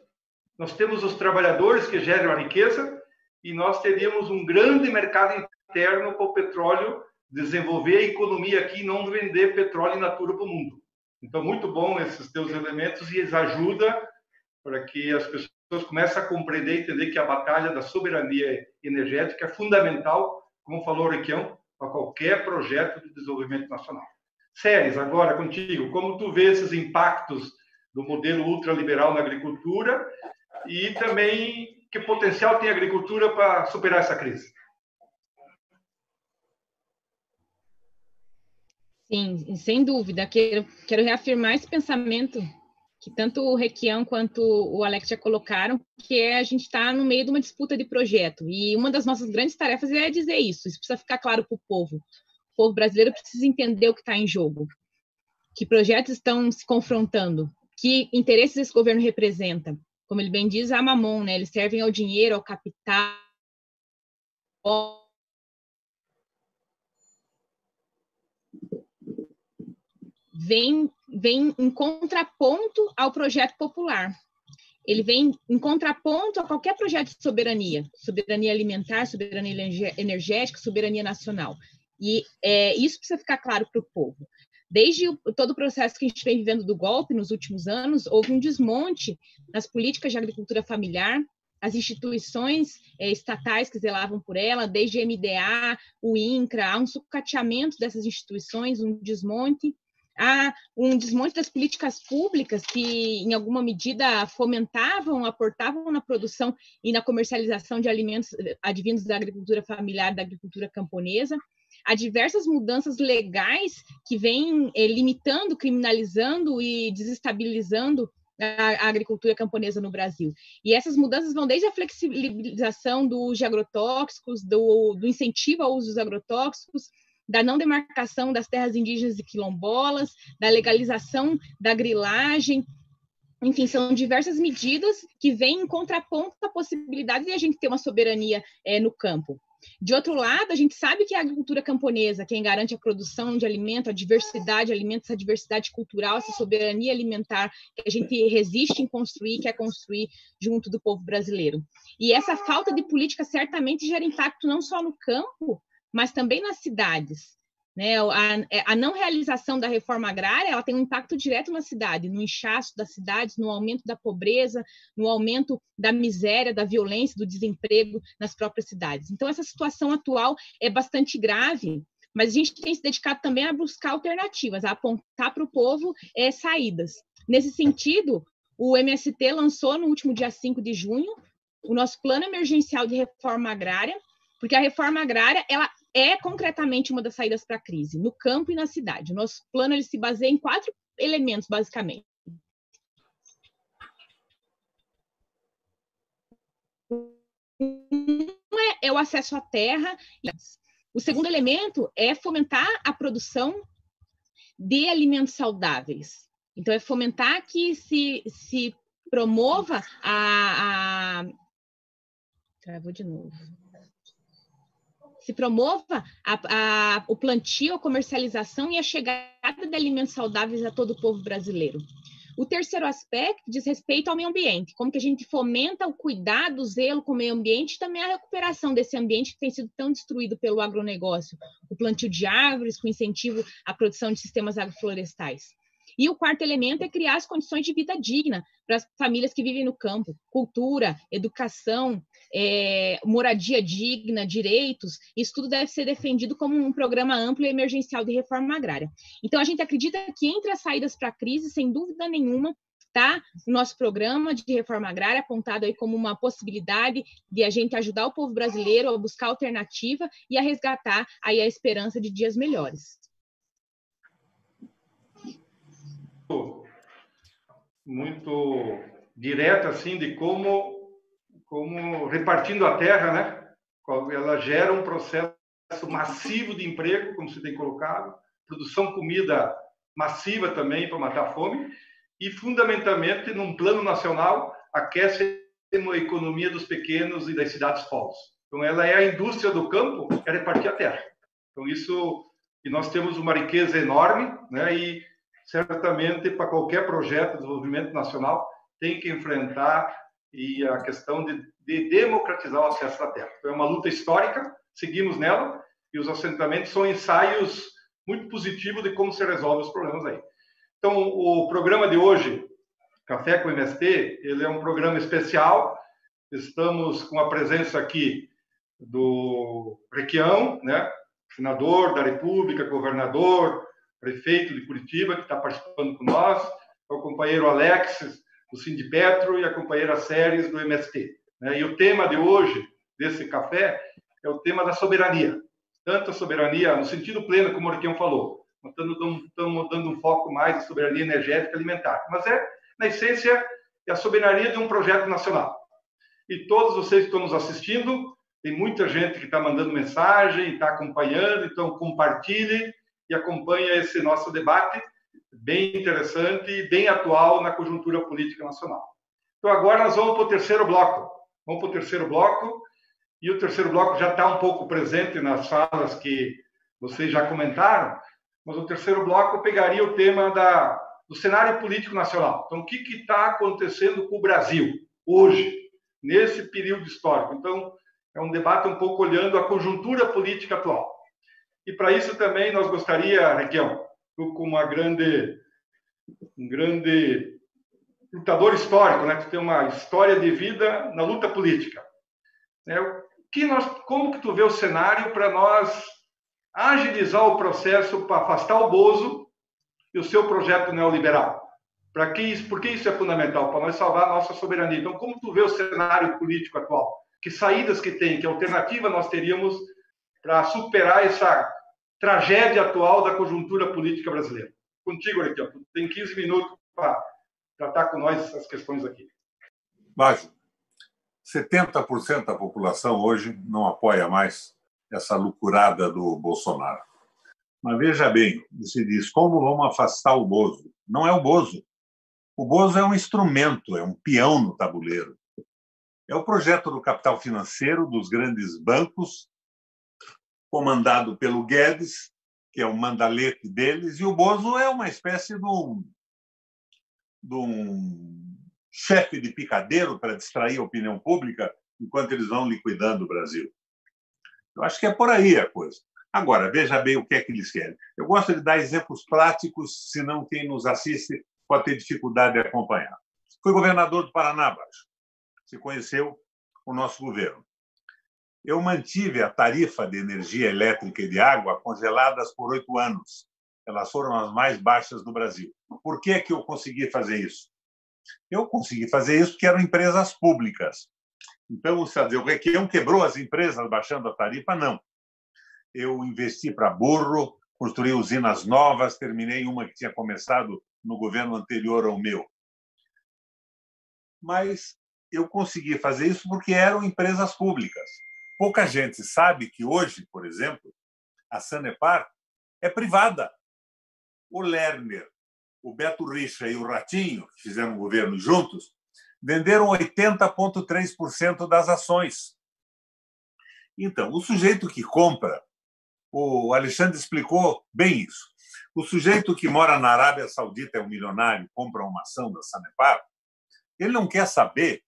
nós temos os trabalhadores que geram a riqueza e nós teríamos um grande mercado interno para o petróleo desenvolver a economia aqui e não vender petróleo in natura para o mundo. Então, muito bom esses teus elementos e eles ajudam para que as pessoas comecem a compreender e entender que a batalha da soberania energética é fundamental, como falou o Requião, para qualquer projeto de desenvolvimento nacional. Séries, agora contigo, como tu vê esses impactos do modelo ultraliberal na agricultura e também que potencial tem a agricultura para superar essa crise? Sim, sem dúvida. Quero reafirmar esse pensamento que tanto o Requião quanto o Alex já colocaram, que a gente está no meio de uma disputa de projeto. E uma das nossas grandes tarefas é dizer isso. Isso precisa ficar claro para o povo. O povo brasileiro precisa entender o que está em jogo. Que projetos estão se confrontando. Que interesses esse governo representa. Como ele bem diz, a mamon, né? Eles servem ao dinheiro, ao capital, vem em contraponto ao projeto popular. Ele vem em contraponto a qualquer projeto de soberania alimentar, soberania energética, soberania nacional. E isso precisa ficar claro para o povo. Desde todo o processo que a gente vem vivendo do golpe nos últimos anos, houve um desmonte nas políticas de agricultura familiar, as instituições estatais que zelavam por ela, desde a MDA, o INCRA, há um sucateamento dessas instituições, um desmonte. Há um desmonte das políticas públicas que, em alguma medida, fomentavam, aportavam na produção e na comercialização de alimentos advindos da agricultura familiar, da agricultura camponesa. Há diversas mudanças legais que vêm limitando, criminalizando e desestabilizando a agricultura camponesa no Brasil. E essas mudanças vão desde a flexibilização do uso de agrotóxicos, do incentivo ao uso dos agrotóxicos, da não demarcação das terras indígenas e quilombolas, da legalização da grilagem. Enfim, são diversas medidas que vêm em contraponto à possibilidade de a gente ter uma soberania no campo. De outro lado, a gente sabe que a agricultura camponesa, quem garante a produção de alimento, a diversidade de alimentos, essa diversidade cultural, essa soberania alimentar que a gente resiste em construir, quer construir junto do povo brasileiro. E essa falta de política certamente gera impacto não só no campo, mas também nas cidades. Né? A não realização da reforma agrária, ela tem um impacto direto na cidade, no inchaço das cidades, no aumento da pobreza, no aumento da miséria, da violência, do desemprego nas próprias cidades. Então, essa situação atual é bastante grave, mas a gente tem se dedicado também a buscar alternativas, a apontar para o povo saídas. Nesse sentido, o MST lançou no último dia 5 de junho o nosso plano emergencial de reforma agrária, porque a reforma agrária, ela é concretamente uma das saídas para a crise, no campo e na cidade. O nosso plano ele se baseia em 4 elementos, basicamente. Um é o acesso à terra. O segundo elemento é fomentar a produção de alimentos saudáveis. Então, é fomentar que se promova Travou de novo. Se promova o plantio, a comercialização e a chegada de alimentos saudáveis a todo o povo brasileiro. O terceiro aspecto diz respeito ao meio ambiente, como que a gente fomenta o cuidado, o zelo com o meio ambiente e também a recuperação desse ambiente que tem sido tão destruído pelo agronegócio, o plantio de árvores com incentivo à produção de sistemas agroflorestais. E o quarto elemento é criar as condições de vida digna para as famílias que vivem no campo, cultura, educação, moradia digna, direitos, isso tudo deve ser defendido como um programa amplo e emergencial de reforma agrária. Então, a gente acredita que entre as saídas para a crise, sem dúvida nenhuma, está o nosso programa de reforma agrária apontado aí como uma possibilidade de a gente ajudar o povo brasileiro a buscar alternativa e a resgatar aí a esperança de dias melhores. muito direta assim de como repartindo a terra, né? Ela gera um processo massivo de emprego, como você tem colocado, produção de comida massiva também para matar a fome e fundamentalmente num plano nacional aquece a economia dos pequenos e das cidades polos. Então ela é a indústria do campo, é repartir a terra. Então isso, e nós temos uma riqueza enorme, né? E certamente para qualquer projeto de desenvolvimento nacional tem que enfrentar e a questão de democratizar o acesso à terra. Então, é uma luta histórica, seguimos nela, e os assentamentos são ensaios muito positivos de como se resolve os problemas aí. Então, o programa de hoje, Café com MST, ele é um programa especial. Estamos com a presença aqui do Requião, né? Senador da República, governador, prefeito de Curitiba, que está participando com nós, o companheiro Alex, do Sindipetro, e a companheira Séries, do MST. E o tema de hoje, desse café, é o tema da soberania. Tanto a soberania, no sentido pleno, como o Requião falou, estamos dando um foco mais na soberania energética e alimentar. Mas na essência, é a soberania de um projeto nacional. E todos vocês que estão nos assistindo, tem muita gente que está mandando mensagem, está acompanhando, então compartilhe e acompanhe esse nosso debate, bem interessante e bem atual na conjuntura política nacional. Então, agora nós vamos para o terceiro bloco. E o terceiro bloco já está um pouco presente nas falas que vocês já comentaram, mas o terceiro bloco pegaria o tema do cenário político nacional. Então, o que está acontecendo com o Brasil hoje, nesse período histórico? Então, é um debate um pouco olhando a conjuntura política atual. E para isso também nós gostaria, Requião, como um grande lutador histórico, né? Tu tem uma história de vida na luta política. Como que tu vê o cenário para nós agilizar o processo para afastar o Bozo e o seu projeto neoliberal? Por que isso é fundamental? Para nós salvar a nossa soberania. Então, como tu vê o cenário político atual? Que saídas que tem? Que alternativa nós teríamos para superar essa tragédia atual da conjuntura política brasileira? Contigo, Requião. Tu tem 15 minutos para tratar com nós essas questões aqui. Bajo, 70% da população hoje não apoia mais essa loucurada do Bolsonaro. Mas veja bem, se diz, como vamos afastar o Bozo? Não é o Bozo. O Bozo é um instrumento, é um peão no tabuleiro. É o projeto do capital financeiro dos grandes bancos, comandado pelo Guedes, que é o mandalete deles, e o Bozo é uma espécie de um chefe de picadeiro para distrair a opinião pública enquanto eles vão liquidando o Brasil. Eu acho que é por aí a coisa. Agora, veja bem o que é que eles querem. Eu gosto de dar exemplos práticos, senão quem nos assiste pode ter dificuldade de acompanhar. Fui governador do Paraná, Baixo. Se conheceu o nosso governo. Eu mantive a tarifa de energia elétrica e de água congeladas por 8 anos. Elas foram as mais baixas do Brasil. Por que eu consegui fazer isso? Eu consegui fazer isso porque eram empresas públicas. Então, o Requião quebrou as empresas baixando a tarifa? Não. Eu investi para burro, construí usinas novas, terminei uma que tinha começado no governo anterior ao meu. Mas eu consegui fazer isso porque eram empresas públicas. Pouca gente sabe que hoje, por exemplo, a Sanepar é privada. O Lerner, o Beto Richa e o Ratinho, que fizeram o governo juntos, venderam 80,3% das ações. Então, o sujeito que compra, o Alexandre explicou bem isso, o sujeito que mora na Arábia Saudita, é um milionário, compra uma ação da Sanepar, ele não quer saber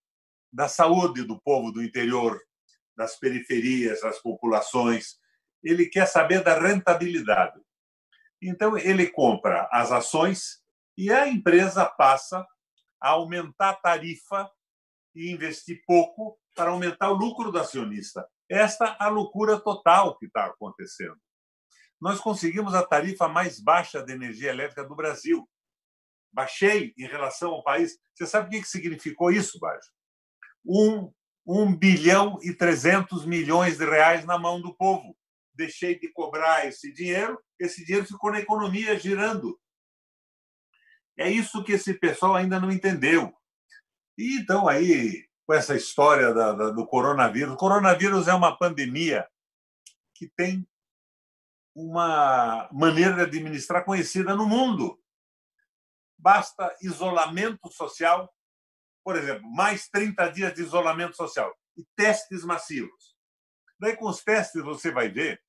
da saúde do povo do interior, das periferias, das populações, ele quer saber da rentabilidade. Então, ele compra as ações e a empresa passa a aumentar a tarifa e investir pouco para aumentar o lucro do acionista. Esta é a loucura total que está acontecendo. Nós conseguimos a tarifa mais baixa de energia elétrica do Brasil. Baixei em relação ao país. Você sabe o que significou isso, Baixo? 1 bilhão e 300 milhões de reais na mão do povo. Deixei de cobrar esse dinheiro ficou na economia girando. É isso que esse pessoal ainda não entendeu. E então, aí, com essa história do coronavírus, o coronavírus é uma pandemia que tem uma maneira de administrar conhecida no mundo. Basta isolamento social, por exemplo, mais 30 dias de isolamento social e testes massivos. Daí, com os testes, você vai ver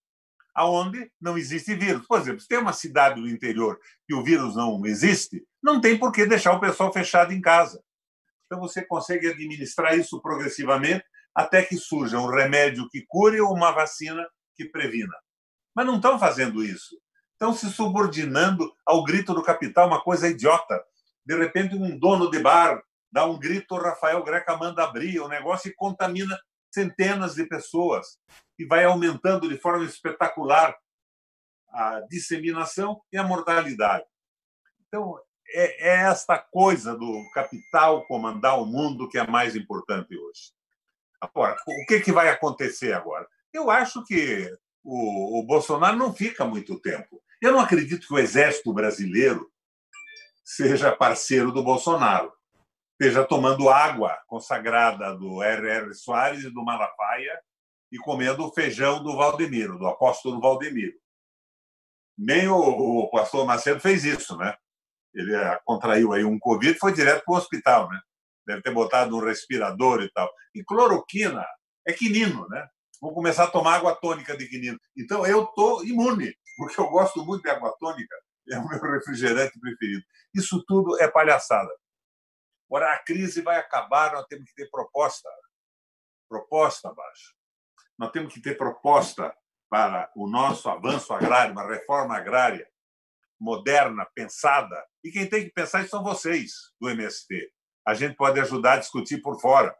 aonde não existe vírus. Por exemplo, se tem uma cidade no interior que o vírus não existe, não tem por que deixar o pessoal fechado em casa. Então, você consegue administrar isso progressivamente até que surja um remédio que cure ou uma vacina que previna. Mas não estão fazendo isso. Estão se subordinando ao grito do capital, uma coisa idiota. De repente, um dono de bar dá um grito, o Rafael Greca manda abrir o negócio e contamina centenas de pessoas. E vai aumentando de forma espetacular a disseminação e a mortalidade. Então, é esta coisa do capital comandar o mundo que é mais importante hoje. Agora, o que vai acontecer agora? Eu acho que o Bolsonaro não fica muito tempo. Eu não acredito que o Exército Brasileiro seja parceiro do Bolsonaro, esteja tomando água consagrada do R.R. Soares e do Malafaia e comendo o feijão do Valdemiro, do apóstolo Valdemiro. Nem o pastor Macedo fez isso, né? Ele contraiu aí um Covid e foi direto para o hospital, né? Deve ter botado um respirador e tal. E cloroquina é quinino, né? Vou começar a tomar água tônica de quinino. Então, eu estou imune, porque eu gosto muito de água tônica, é o meu refrigerante preferido. Isso tudo é palhaçada. Ora, a crise vai acabar, nós temos que ter proposta. Proposta, Baixo. Nós temos que ter proposta para o nosso avanço agrário, uma reforma agrária moderna, pensada. E quem tem que pensar isso são vocês, do MST. A gente pode ajudar a discutir por fora.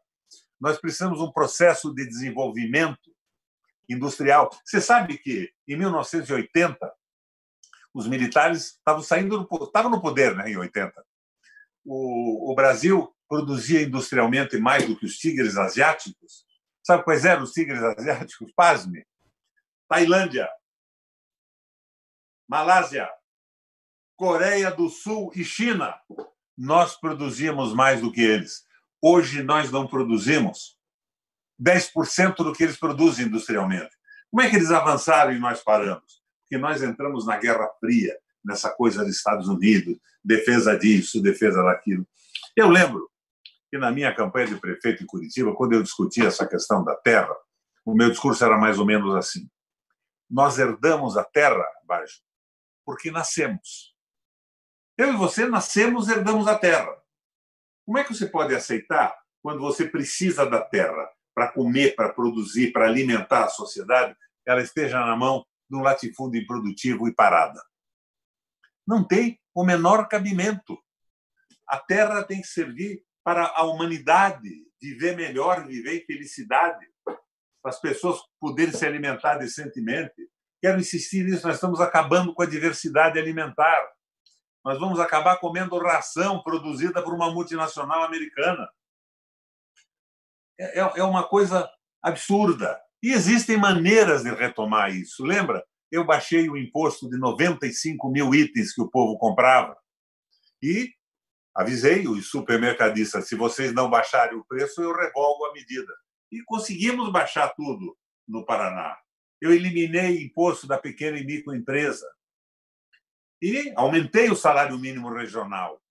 Nós precisamos de um processo de desenvolvimento industrial. Você sabe que, em 1980, os militares estavam no poder, né, em 80. O Brasil produzia industrialmente mais do que os tigres asiáticos. Sabe quais eram os tigres asiáticos? Pasme. Tailândia, Malásia, Coreia do Sul e China. Nós produzíamos mais do que eles. Hoje, nós não produzimos 10% do que eles produzem industrialmente. Como é que eles avançaram e nós paramos? Porque nós entramos na Guerra Fria, nessa coisa dos Estados Unidos, defesa disso, defesa daquilo. Eu lembro que, na minha campanha de prefeito em Curitiba, quando eu discutia essa questão da terra, o meu discurso era mais ou menos assim. Nós herdamos a terra, Baixo, porque nascemos. Eu e você nascemos, herdamos a terra. Como é que você pode aceitar quando você precisa da terra para comer, para produzir, para alimentar a sociedade, ela esteja na mão de um latifúndio improdutivo e parada? Não tem o menor cabimento. A terra tem que servir para a humanidade viver melhor, viver em felicidade, para as pessoas poderem se alimentar decentemente. Quero insistir nisso, nós estamos acabando com a diversidade alimentar. Nós vamos acabar comendo ração produzida por uma multinacional americana. É uma coisa absurda. E existem maneiras de retomar isso. Lembra? Eu baixei o imposto de 95 mil itens que o povo comprava e avisei os supermercadistas, se vocês não baixarem o preço, eu revogo a medida. E conseguimos baixar tudo no Paraná. Eu eliminei imposto da pequena e microempresa. E aumentei o salário mínimo regional.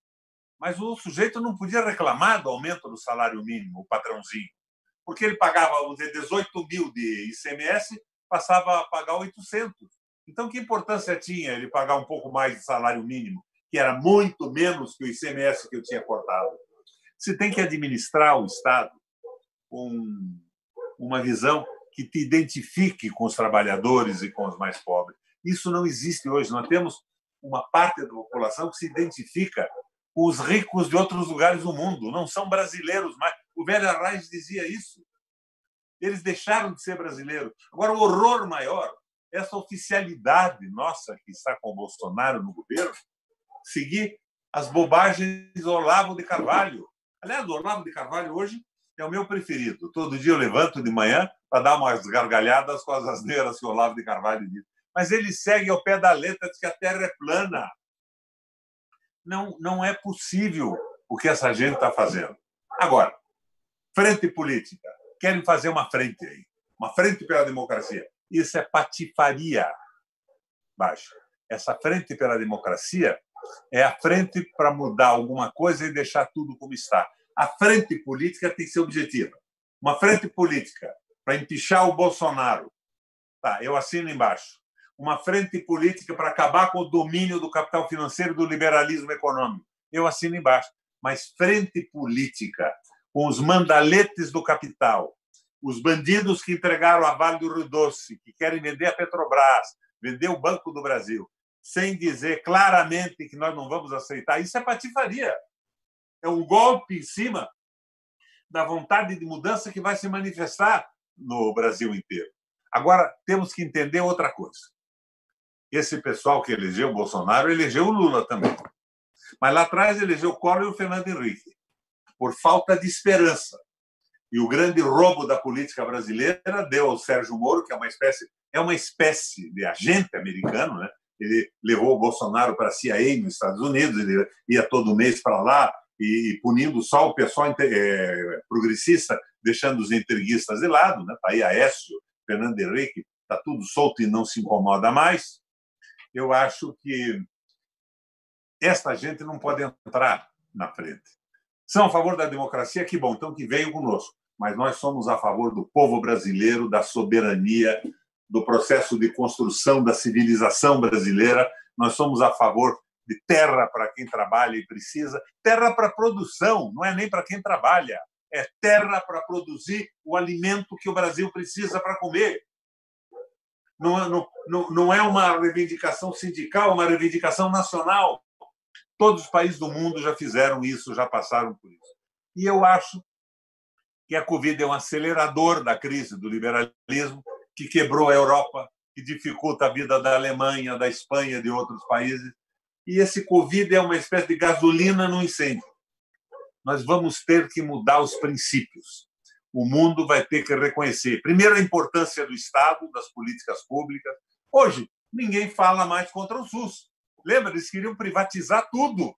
Mas o sujeito não podia reclamar do aumento do salário mínimo, o patrãozinho, porque ele pagava 18 mil de ICMS, passava a pagar 800. Então, que importância tinha ele pagar um pouco mais de salário mínimo, que era muito menos que o ICMS que eu tinha cortado? Você tem que administrar o Estado com uma visão que te identifique com os trabalhadores e com os mais pobres. Isso não existe hoje. Nós temos uma parte da população que se identifica com os ricos de outros lugares do mundo. Não são brasileiros mais. O velho Arraes dizia isso. Eles deixaram de ser brasileiros. Agora, o horror maior é essa oficialidade nossa que está com o Bolsonaro no governo, seguir as bobagens do Olavo de Carvalho. Aliás, o Olavo de Carvalho hoje é o meu preferido. Todo dia eu levanto de manhã para dar umas gargalhadas com as asneiras que o Olavo de Carvalho diz. Mas ele segue ao pé da letra, diz que a Terra é plana. Não é possível o que essa gente está fazendo. Agora, frente política. Querem fazer uma frente aí. Uma frente pela democracia. Isso é patifaria. Baixo. Essa frente pela democracia é a frente para mudar alguma coisa e deixar tudo como está. A frente política tem que ser objetiva. Uma frente política para empichar o Bolsonaro. Tá, eu assino embaixo. Uma frente política para acabar com o domínio do capital financeiro e do liberalismo econômico. Eu assino embaixo. Mas frente política com os mandaletes do capital, os bandidos que entregaram a Vale do Rio Doce, que querem vender a Petrobras, vender o Banco do Brasil, sem dizer claramente que nós não vamos aceitar, isso é patifaria. É um golpe em cima da vontade de mudança que vai se manifestar no Brasil inteiro. Agora, temos que entender outra coisa. Esse pessoal que elegeu o Bolsonaro elegeu o Lula também. Mas lá atrás elegeu o Collor e o Fernando Henrique, por falta de esperança. E o grande roubo da política brasileira deu ao Sérgio Moro, que é uma espécie de agente americano, né? Ele levou o Bolsonaro para a CIA nos Estados Unidos, ele ia todo mês para lá e punindo só o pessoal progressista, deixando os entreguistas de lado, né? Tá aí Aécio, Fernando Henrique, está tudo solto e não se incomoda mais. Eu acho que esta gente não pode entrar na frente. São a favor da democracia, que bom, então que venham conosco. Mas nós somos a favor do povo brasileiro, da soberania, do processo de construção da civilização brasileira. Nós somos a favor de terra para quem trabalha e precisa. Terra para produção, não é nem para quem trabalha. É terra para produzir o alimento que o Brasil precisa para comer. Não é uma reivindicação sindical, é uma reivindicação nacional. Todos os países do mundo já fizeram isso, já passaram por isso. E eu acho que a Covid é um acelerador da crise do liberalismo, que quebrou a Europa, que dificulta a vida da Alemanha, da Espanha e de outros países. E esse Covid é uma espécie de gasolina no incêndio. Nós vamos ter que mudar os princípios. O mundo vai ter que reconhecer, primeiro, a importância do Estado, das políticas públicas. Hoje, ninguém fala mais contra o SUS. Lembra? Eles queriam privatizar tudo.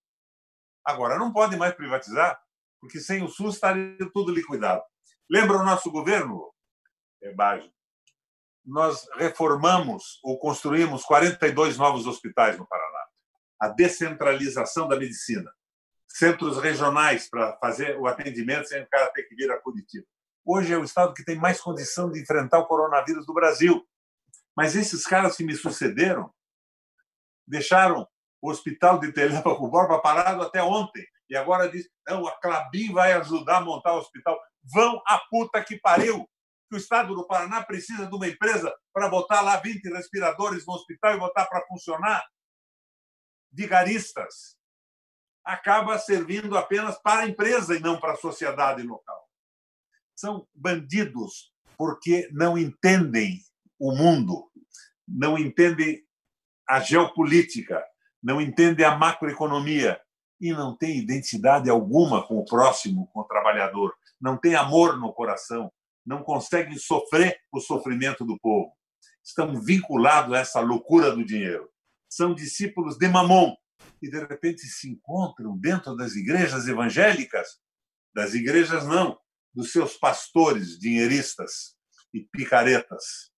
Agora, não podem mais privatizar, porque sem o SUS estaria tudo liquidado. Lembra o nosso governo, Baggio? Nós reformamos ou construímos 42 novos hospitais no Paraná. A descentralização da medicina. Centros regionais para fazer o atendimento sem o cara ter que vir a Curitiba. Hoje é o estado que tem mais condição de enfrentar o coronavírus do Brasil. Mas esses caras que me sucederam deixaram o hospital de Telêmaco Borba parado até ontem. E agora diz, não, a Klabin vai ajudar a montar o hospital. Vão a puta que pariu! Que o estado do Paraná precisa de uma empresa para botar lá 20 respiradores no hospital e botar para funcionar. Vigaristas. Acaba servindo apenas para a empresa e não para a sociedade local. São bandidos porque não entendem o mundo, não entendem a geopolítica, não entendem a macroeconomia e não têm identidade alguma com o próximo, com o trabalhador, não têm amor no coração, não conseguem sofrer o sofrimento do povo. Estão vinculados a essa loucura do dinheiro. São discípulos de Mamon e, de repente, se encontram dentro das igrejas evangélicas, das igrejas não, dos seus pastores dinheiristas e picaretas.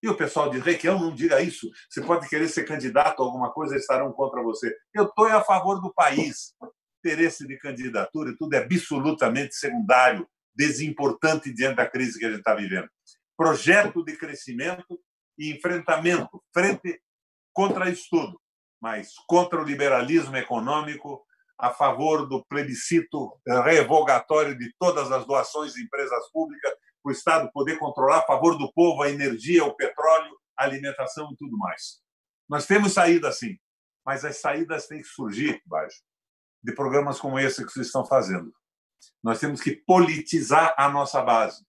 E o pessoal diz, Requião, não diga isso, você pode querer ser candidato a alguma coisa, eles estarão contra você. Eu estou a favor do país. Interesse de candidatura e tudo é absolutamente secundário, desimportante diante da crise que a gente está vivendo. Projeto de crescimento e enfrentamento, frente contra isso tudo, mas contra o liberalismo econômico, a favor do plebiscito revogatório de todas as doações de empresas públicas, para o Estado poder controlar, a favor do povo, a energia, o petróleo, a alimentação e tudo mais. Nós temos saídas, sim, mas as saídas têm que surgir, Baggio, de programas como esse que vocês estão fazendo. Nós temos que politizar a nossa base,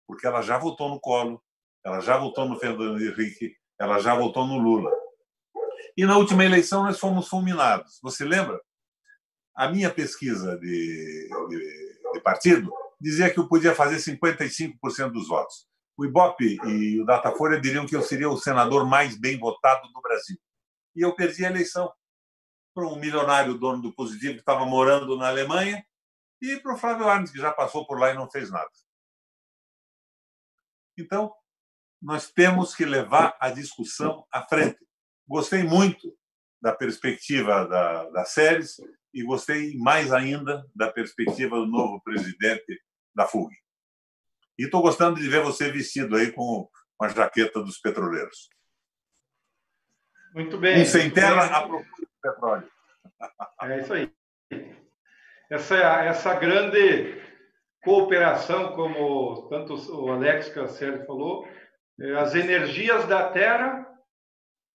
porque ela já votou no Collor, ela já votou no Fernando Henrique, ela já votou no Lula. E na última eleição nós fomos fulminados. Você lembra? A minha pesquisa de partido dizia que eu podia fazer 55% dos votos. O Ibope e o Datafolha diriam que eu seria o senador mais bem votado do Brasil. E eu perdi a eleição. para um milionário dono do Positivo que estava morando na Alemanha e para o Flávio Arnes, que já passou por lá e não fez nada. Então, nós temos que levar a discussão à frente. Gostei muito da perspectiva das séries e gostei mais ainda da perspectiva do novo presidente da FUG. E estou gostando de ver você vestido aí com a jaqueta dos petroleiros. Muito bem. Um sem terra à procura de petróleo. É isso aí. Essa grande cooperação, como tanto o Alex Cancelli falou, as energias da terra,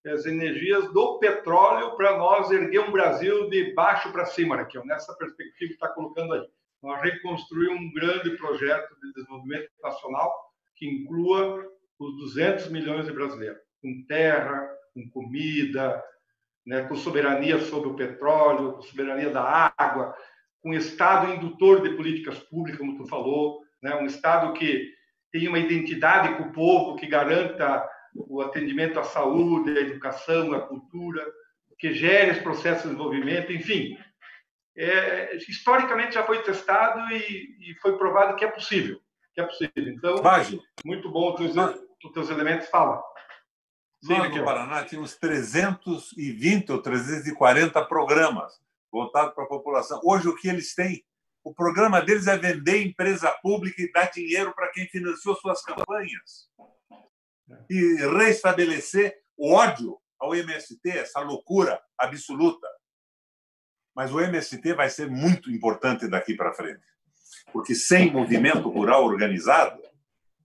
as energias do petróleo, para nós erguer um Brasil de baixo para cima, né, que é nessa perspectiva que está colocando aí. Nós reconstruir um grande projeto de desenvolvimento nacional que inclua os 200 milhões de brasileiros, com terra, com comida, né, com soberania sobre o petróleo, com soberania da água, com Estado indutor de políticas públicas, como tu falou, né, um Estado que tenha uma identidade com o povo, que garanta o atendimento à saúde, à educação, à cultura, que gere os processos de desenvolvimento, enfim. Historicamente já foi testado e foi provado que é possível. Então, muito bom os teus elementos falam. Nós, no Paraná, tínhamos 320 ou 340 programas voltados para a população. Hoje, o que eles têm? O programa deles é vender empresa pública e dar dinheiro para quem financiou suas campanhas. E reestabelecer o ódio ao MST, essa loucura absoluta. Mas o MST vai ser muito importante daqui para frente. Porque sem movimento rural organizado,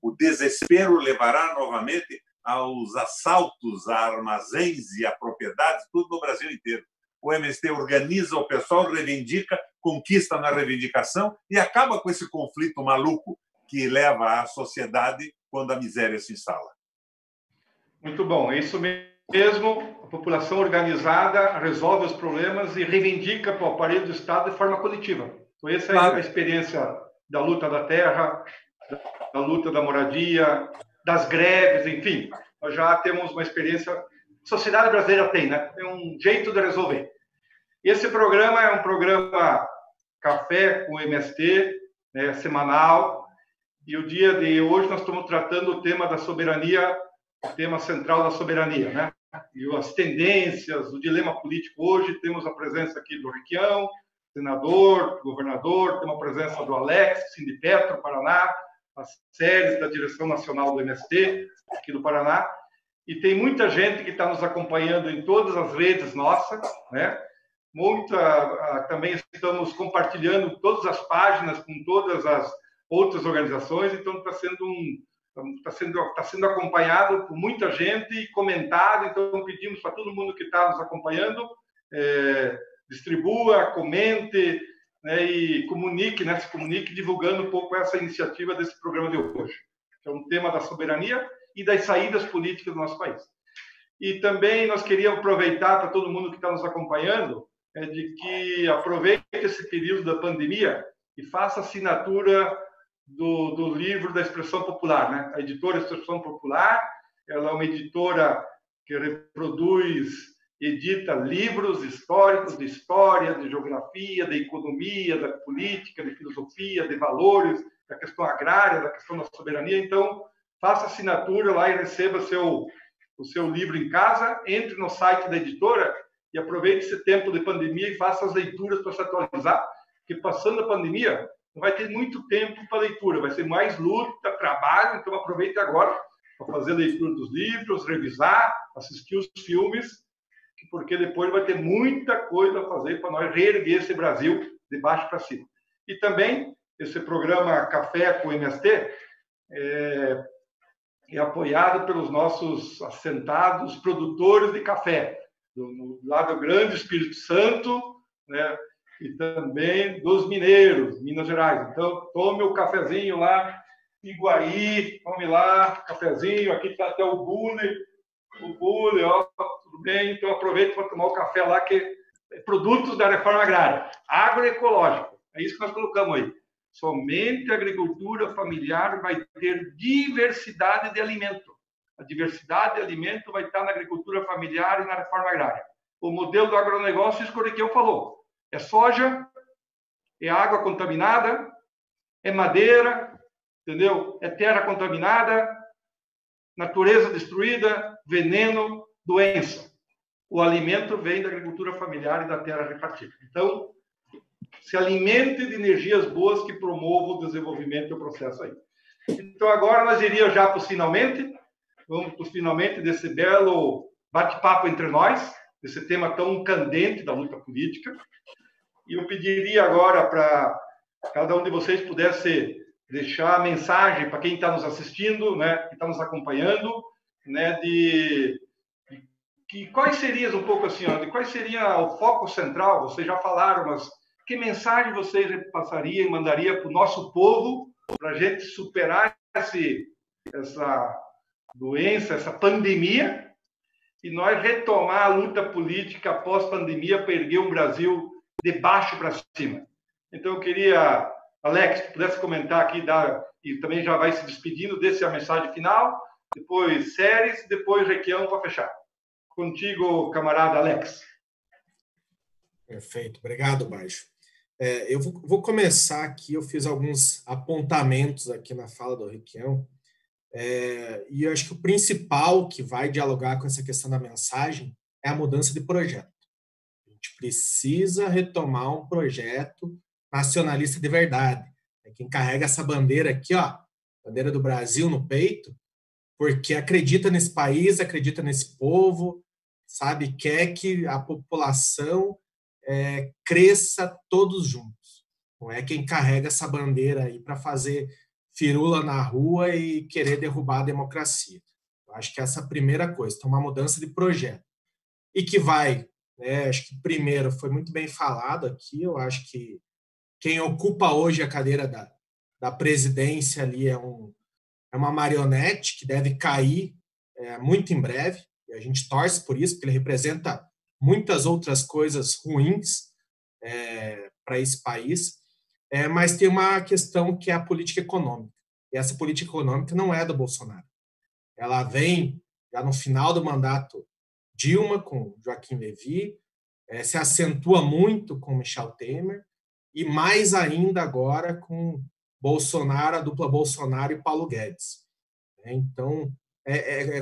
o desespero levará novamente aos assaltos a armazéns e a propriedades, tudo no Brasil inteiro. O MST organiza o pessoal, reivindica, conquista na reivindicação e acaba com esse conflito maluco que leva à sociedade quando a miséria se instala. Muito bom, é isso mesmo. A população organizada resolve os problemas e reivindica para o aparelho do Estado de forma coletiva. Então, essa é a experiência da luta da terra, da luta da moradia, das greves, enfim. Nós já temos uma experiência, a sociedade brasileira tem, né? Tem um jeito de resolver. Esse programa é um programa Café com MST, né, semanal, e o dia de hoje nós estamos tratando o tema da soberania, o tema central da soberania, né? E as tendências, o dilema político hoje. Temos a presença aqui do Requião, senador, governador, temos a presença do Alex, Sindipetro, Paraná, as séries da direção nacional do MST, aqui do Paraná, e tem muita gente que está nos acompanhando em todas as redes nossas, né? Também estamos compartilhando todas as páginas com todas as outras organizações, então está sendo acompanhado por muita gente e comentado, então pedimos para todo mundo que está nos acompanhando, distribua, comente, né, e comunique, né, se comunique divulgando um pouco essa iniciativa desse programa de hoje, que é um tema da soberania e das saídas políticas do nosso país. E também nós queríamos aproveitar para todo mundo que está nos acompanhando, de que aproveite esse período da pandemia e faça assinatura do livro da Expressão Popular, né? A editora Expressão Popular, ela é uma editora que edita livros históricos de história, de geografia, de economia, da política, de filosofia, de valores, da questão agrária, da questão da soberania. Então, faça assinatura lá e receba o seu livro em casa, entre no site da editora e aproveite esse tempo de pandemia e faça as leituras para se atualizar, porque passando a pandemia, não vai ter muito tempo para leitura, vai ser mais luta, trabalho, então aproveite agora para fazer a leitura dos livros, revisar, assistir os filmes, porque depois vai ter muita coisa a fazer para nós reerguer esse Brasil de baixo para cima. E também, esse programa Café com MST é apoiado pelos nossos assentados produtores de café, do lado Grande Espírito Santo, né, e também dos mineiros, Minas Gerais. Então, tome o cafezinho lá em Iguaí, tome lá, cafezinho, aqui está até o bule, ó, tudo bem? Então, aproveite para tomar o café lá, que é produtos da reforma agrária, agroecológico, é isso que nós colocamos aí. Somente a agricultura familiar vai ter diversidade de alimento. A diversidade de alimento vai estar na agricultura familiar e na reforma agrária. o modelo do agronegócio, isso que o Requião falou. É soja, é água contaminada, é madeira, entendeu? É terra contaminada, natureza destruída, veneno, doença. O alimento vem da agricultura familiar e da terra repartida. Então, se alimente de energias boas que promovam o desenvolvimento do processo aí. Então, agora nós iríamos já para os finalmente. Vamos para os finalmente desse belo bate-papo entre nós, desse tema tão candente da luta política. E eu pediria agora para cada um de vocês pudesse deixar a mensagem para quem está nos assistindo, né, que está nos acompanhando, né, quais seriam um pouco assim, de quais seria o foco central? Vocês já falaram, mas que mensagem vocês passariam e mandariam para o nosso povo para a gente superar essa doença, essa pandemia, e nós retomar a luta política pós-pandemia para erguer um Brasil de baixo para cima? Então, eu queria, Alex, que pudesse comentar aqui, e também já vai se despedindo, desse a mensagem final, depois Séries, depois Requião para fechar. Contigo, camarada Alex. Perfeito, obrigado, Baixo. Eu vou começar aqui, eu fiz alguns apontamentos aqui na fala do Requião, e eu acho que o principal que vai dialogar com essa questão da mensagem é a mudança de projeto. A gente precisa retomar um projeto nacionalista de verdade. É quem carrega essa bandeira aqui, ó, bandeira do Brasil no peito, porque acredita nesse país, acredita nesse povo, sabe, quer que a população cresça todos juntos. Não é quem carrega essa bandeira aí para fazer firula na rua e querer derrubar a democracia. Eu acho que essa é a primeira coisa, então uma mudança de projeto. E que vai, acho que primeiro foi muito bem falado aqui, eu acho que quem ocupa hoje a cadeira da presidência ali é uma marionete que deve cair muito em breve, e a gente torce por isso, porque ele representa muitas outras coisas ruins para esse país, mas tem uma questão que é a política econômica. E essa política econômica não é do Bolsonaro. Ela vem já no final do mandato Dilma, com Joaquim Levy, se acentua muito com Michel Temer, e mais ainda agora com Bolsonaro, a dupla Bolsonaro e Paulo Guedes. Então,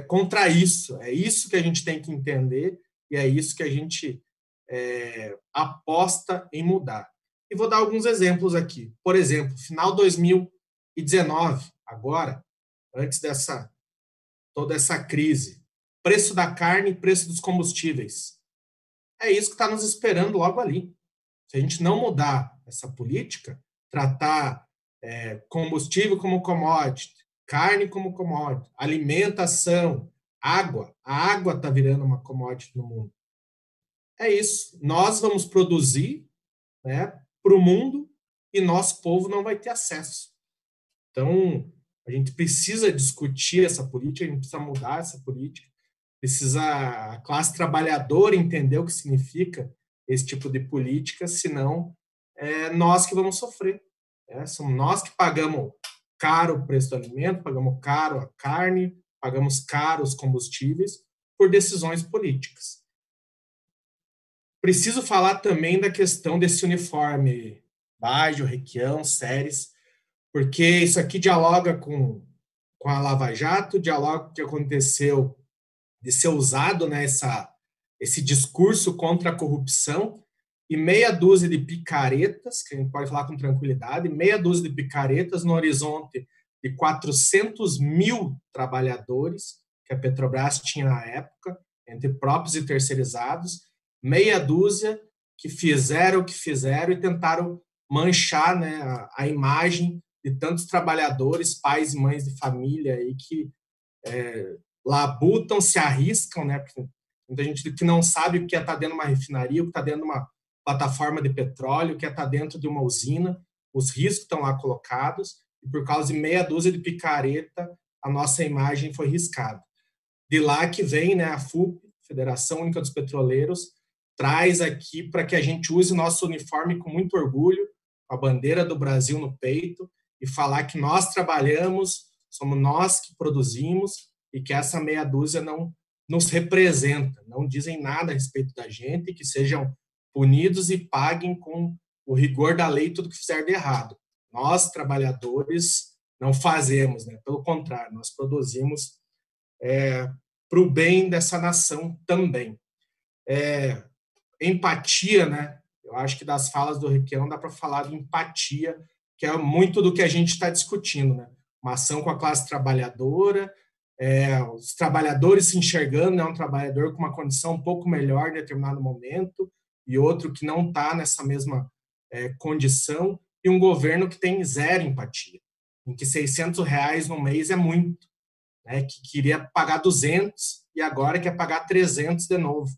contra isso. É isso que a gente tem que entender e é isso que a gente aposta em mudar. E vou dar alguns exemplos aqui. Por exemplo, final de 2019, agora, antes toda essa crise, preço da carne e preço dos combustíveis. É isso que está nos esperando logo ali. Se a gente não mudar essa política, tratar combustível como commodity, carne como commodity, alimentação, água. A água está virando uma commodity no mundo. É isso. Nós vamos produzir para o mundo e nosso povo não vai ter acesso. Então, a gente precisa discutir essa política, a gente precisa mudar essa política, precisa a classe trabalhadora entender o que significa esse tipo de política, senão nós que vamos sofrer. Somos nós que pagamos caro o preço do alimento, pagamos caro a carne, pagamos caro os combustíveis por decisões políticas. Preciso falar também da questão desse uniforme Baggio, Requião, Séries, porque isso aqui dialoga com a Lava Jato, dialoga com o que aconteceu de ser usado esse discurso contra a corrupção e meia dúzia de picaretas, que a gente pode falar com tranquilidade, meia dúzia de picaretas no horizonte de 400 mil trabalhadores que a Petrobras tinha na época, entre próprios e terceirizados, meia dúzia que fizeram o que fizeram e tentaram manchar a imagem de tantos trabalhadores, pais e mães de família aí que labutam, se arriscam, porque muita gente que não sabe o que é estar dentro de uma refinaria, o que está dentro de uma plataforma de petróleo, o que é estar dentro de uma usina, os riscos estão lá colocados, e por causa de meia dúzia de picareta, a nossa imagem foi riscada. De lá que vem a FUP, Federação Única dos Petroleiros, traz aqui para que a gente use o nosso uniforme com muito orgulho, com a bandeira do Brasil no peito, e falar que nós trabalhamos, somos nós que produzimos, e que essa meia dúzia não nos representa, não dizem nada a respeito da gente, que sejam punidos e paguem com o rigor da lei tudo que fizer de errado. Nós, trabalhadores, não fazemos, né? Pelo contrário, nós produzimos para o bem dessa nação também. Empatia, né? Eu acho que das falas do Requião dá para falar de empatia, que é muito do que a gente está discutindo, né? Uma ação com a classe trabalhadora, os trabalhadores se enxergando, né? Um trabalhador com uma condição um pouco melhor em determinado momento e outro que não está nessa mesma condição, e um governo que tem zero empatia, em que R$600 no mês é muito, né? Que queria pagar 200 e agora quer pagar 300 de novo.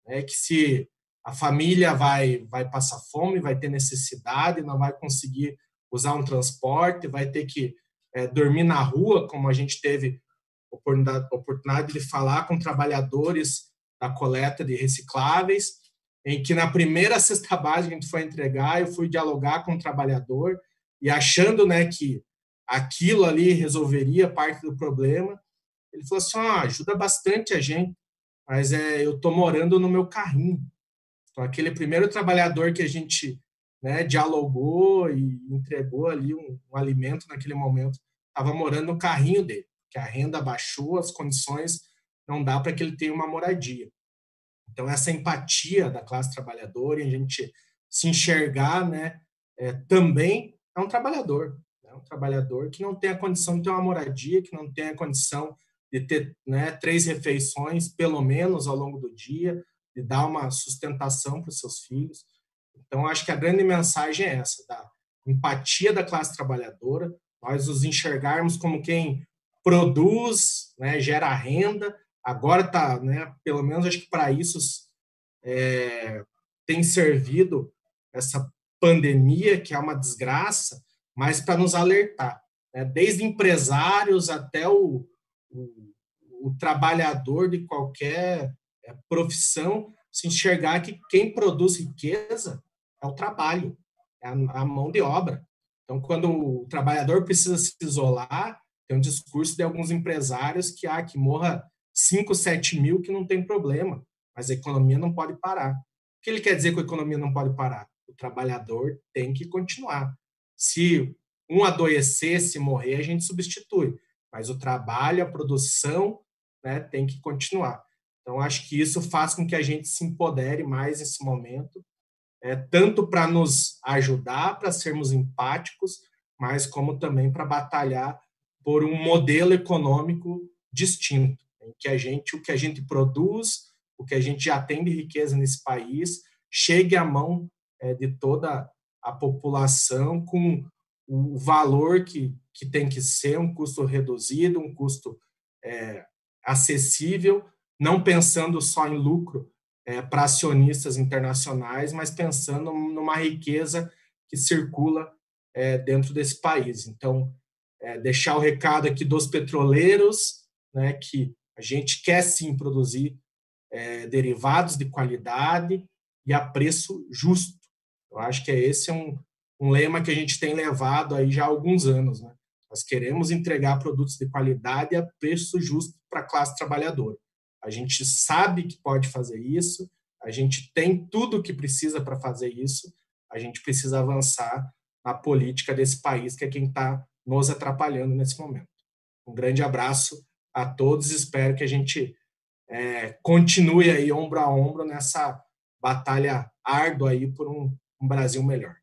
Que se a família vai passar fome, vai ter necessidade, não vai conseguir usar um transporte, vai ter que dormir na rua, como a gente teve oportunidade de falar com trabalhadores da coleta de recicláveis, em que na primeira cesta básica que a gente foi entregar, eu fui dialogar com o trabalhador e achando, né, que aquilo ali resolveria parte do problema. Ele falou assim, ajuda bastante a gente, mas eu estou morando no meu carrinho. Então, aquele primeiro trabalhador que a gente, né, dialogou e entregou ali um alimento naquele momento, estava morando no carrinho dele, porque a renda baixou, as condições não dá para que ele tenha uma moradia. Então, essa empatia da classe trabalhadora, e a gente se enxergar, né, também é um trabalhador que não tem a condição de ter uma moradia, que não tem a condição de ter, né, 3 refeições, pelo menos, ao longo do dia, de dar uma sustentação para os seus filhos. Então, acho que a grande mensagem é essa, da empatia da classe trabalhadora, nós os enxergarmos como quem produz, né, gera renda. Agora está, né, pelo menos acho que para isso tem servido essa pandemia, que é uma desgraça, mas para nos alertar, né, desde empresários até o trabalhador de qualquer profissão, se enxergar que quem produz riqueza é o trabalho, é a mão de obra. Então, quando o trabalhador precisa se isolar, tem um discurso de alguns empresários que morra 5, 7 mil que não tem problema, mas a economia não pode parar. O que ele quer dizer que a economia não pode parar? O trabalhador tem que continuar. Se um adoecer, se morrer, a gente substitui, mas o trabalho, a produção, né, tem que continuar. Então, acho que isso faz com que a gente se empodere mais nesse momento, tanto para nos ajudar, para sermos empáticos, mas como também para batalhar por um modelo econômico distinto, em que o que a gente produz, o que a gente já tem de riqueza nesse país, chegue à mão de toda a população com o valor que tem que ser, um custo reduzido, um custo acessível, não pensando só em lucro para acionistas internacionais, mas pensando numa riqueza que circula dentro desse país. Então, deixar o recado aqui dos petroleiros, né, que a gente quer sim produzir derivados de qualidade e a preço justo. Eu acho que esse é um lema que a gente tem levado aí já há alguns anos, né? Nós queremos entregar produtos de qualidade a preço justo para a classe trabalhadora. A gente sabe que pode fazer isso, a gente tem tudo o que precisa para fazer isso, a gente precisa avançar na política desse país, que é quem está nos atrapalhando nesse momento. Um grande abraço a todos, espero que a gente continue aí ombro a ombro nessa batalha árdua aí por um Brasil melhor.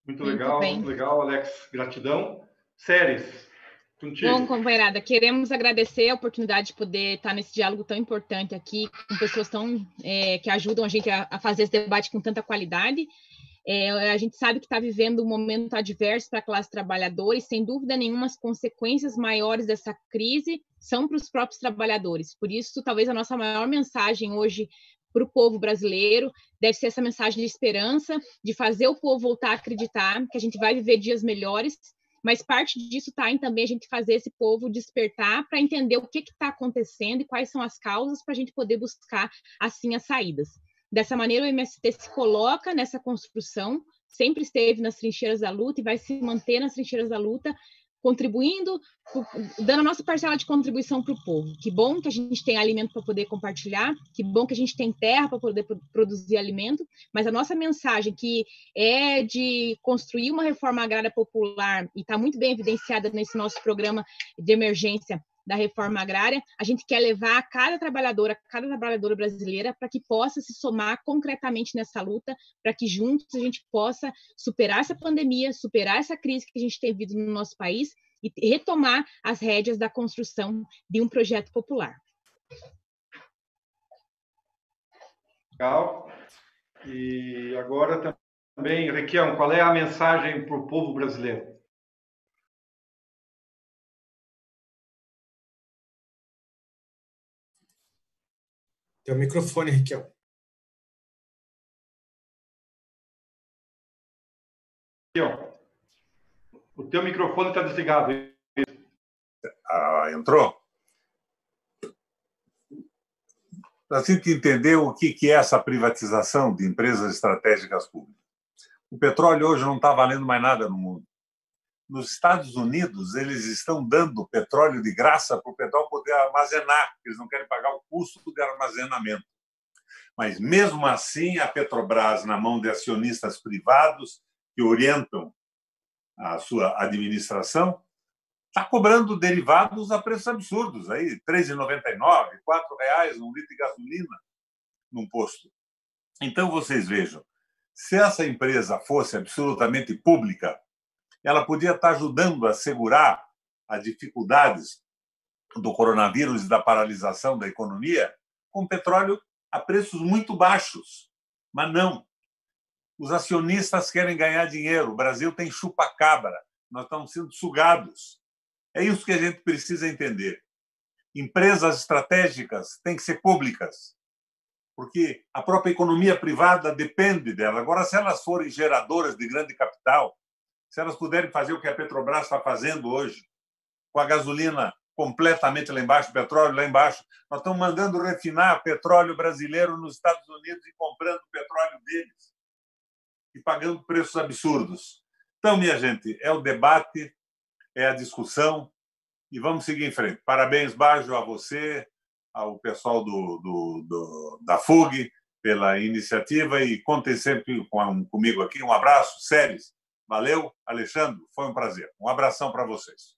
Muito legal, Alex. Gratidão. Séries, contigo. Bom, companheirada, queremos agradecer a oportunidade de poder estar nesse diálogo tão importante aqui, com pessoas que ajudam a gente a fazer esse debate com tanta qualidade. A gente sabe que está vivendo um momento adverso para a classe trabalhadora e, sem dúvida nenhuma, as consequências maiores dessa crise são para os próprios trabalhadores. Por isso, talvez a nossa maior mensagem hoje para o povo brasileiro deve ser essa mensagem de esperança, de fazer o povo voltar a acreditar que a gente vai viver dias melhores, mas parte disso está em também a gente fazer esse povo despertar para entender o que está acontecendo e quais são as causas para a gente poder buscar, assim, as saídas. Dessa maneira, o MST se coloca nessa construção, sempre esteve nas trincheiras da luta e vai se manter nas trincheiras da luta contribuindo, dando a nossa parcela de contribuição para o povo. Que bom que a gente tem alimento para poder compartilhar, que bom que a gente tem terra para poder produzir alimento, mas a nossa mensagem, que é de construir uma reforma agrária popular, e está muito bem evidenciada nesse nosso programa de emergência da reforma agrária, a gente quer levar cada trabalhadora brasileira para que possa se somar concretamente nessa luta, para que juntos a gente possa superar essa pandemia, superar essa crise que a gente tem vivido no nosso país e retomar as rédeas da construção de um projeto popular. Legal. E agora também, Requião, qual é a mensagem para o povo brasileiro? Teu microfone, Requião. O teu microfone está desligado. Entrou? Para a gente entender o que é essa privatização de empresas estratégicas públicas. O petróleo hoje não está valendo mais nada no mundo. Nos Estados Unidos, eles estão dando petróleo de graça para o petróleo poder armazenar, eles não querem pagar o custo de armazenamento. Mas, mesmo assim, a Petrobras, na mão de acionistas privados que orientam a sua administração, está cobrando derivados a preços absurdos, aí, R$ 3,99, R$ 4,00 um litro de gasolina num posto. Então, vocês vejam, se essa empresa fosse absolutamente pública, ela podia estar ajudando a segurar as dificuldades do coronavírus e da paralisação da economia com petróleo a preços muito baixos. Mas não. Os acionistas querem ganhar dinheiro. O Brasil tem chupa-cabra. Nós estamos sendo sugados. É isso que a gente precisa entender. Empresas estratégicas têm que ser públicas, porque a própria economia privada depende dela. Agora, se elas forem geradoras de grande capital, se elas puderem fazer o que a Petrobras está fazendo hoje, com a gasolina completamente lá embaixo, o petróleo lá embaixo, nós estamos mandando refinar petróleo brasileiro nos Estados Unidos e comprando o petróleo deles e pagando preços absurdos. Então, minha gente, é o debate, é a discussão e vamos seguir em frente. Parabéns, Bajo, a você, ao pessoal da FUG pela iniciativa e contem sempre comigo aqui. Um abraço, Séries. Valeu, Alexandre, foi um prazer. Um abração para vocês.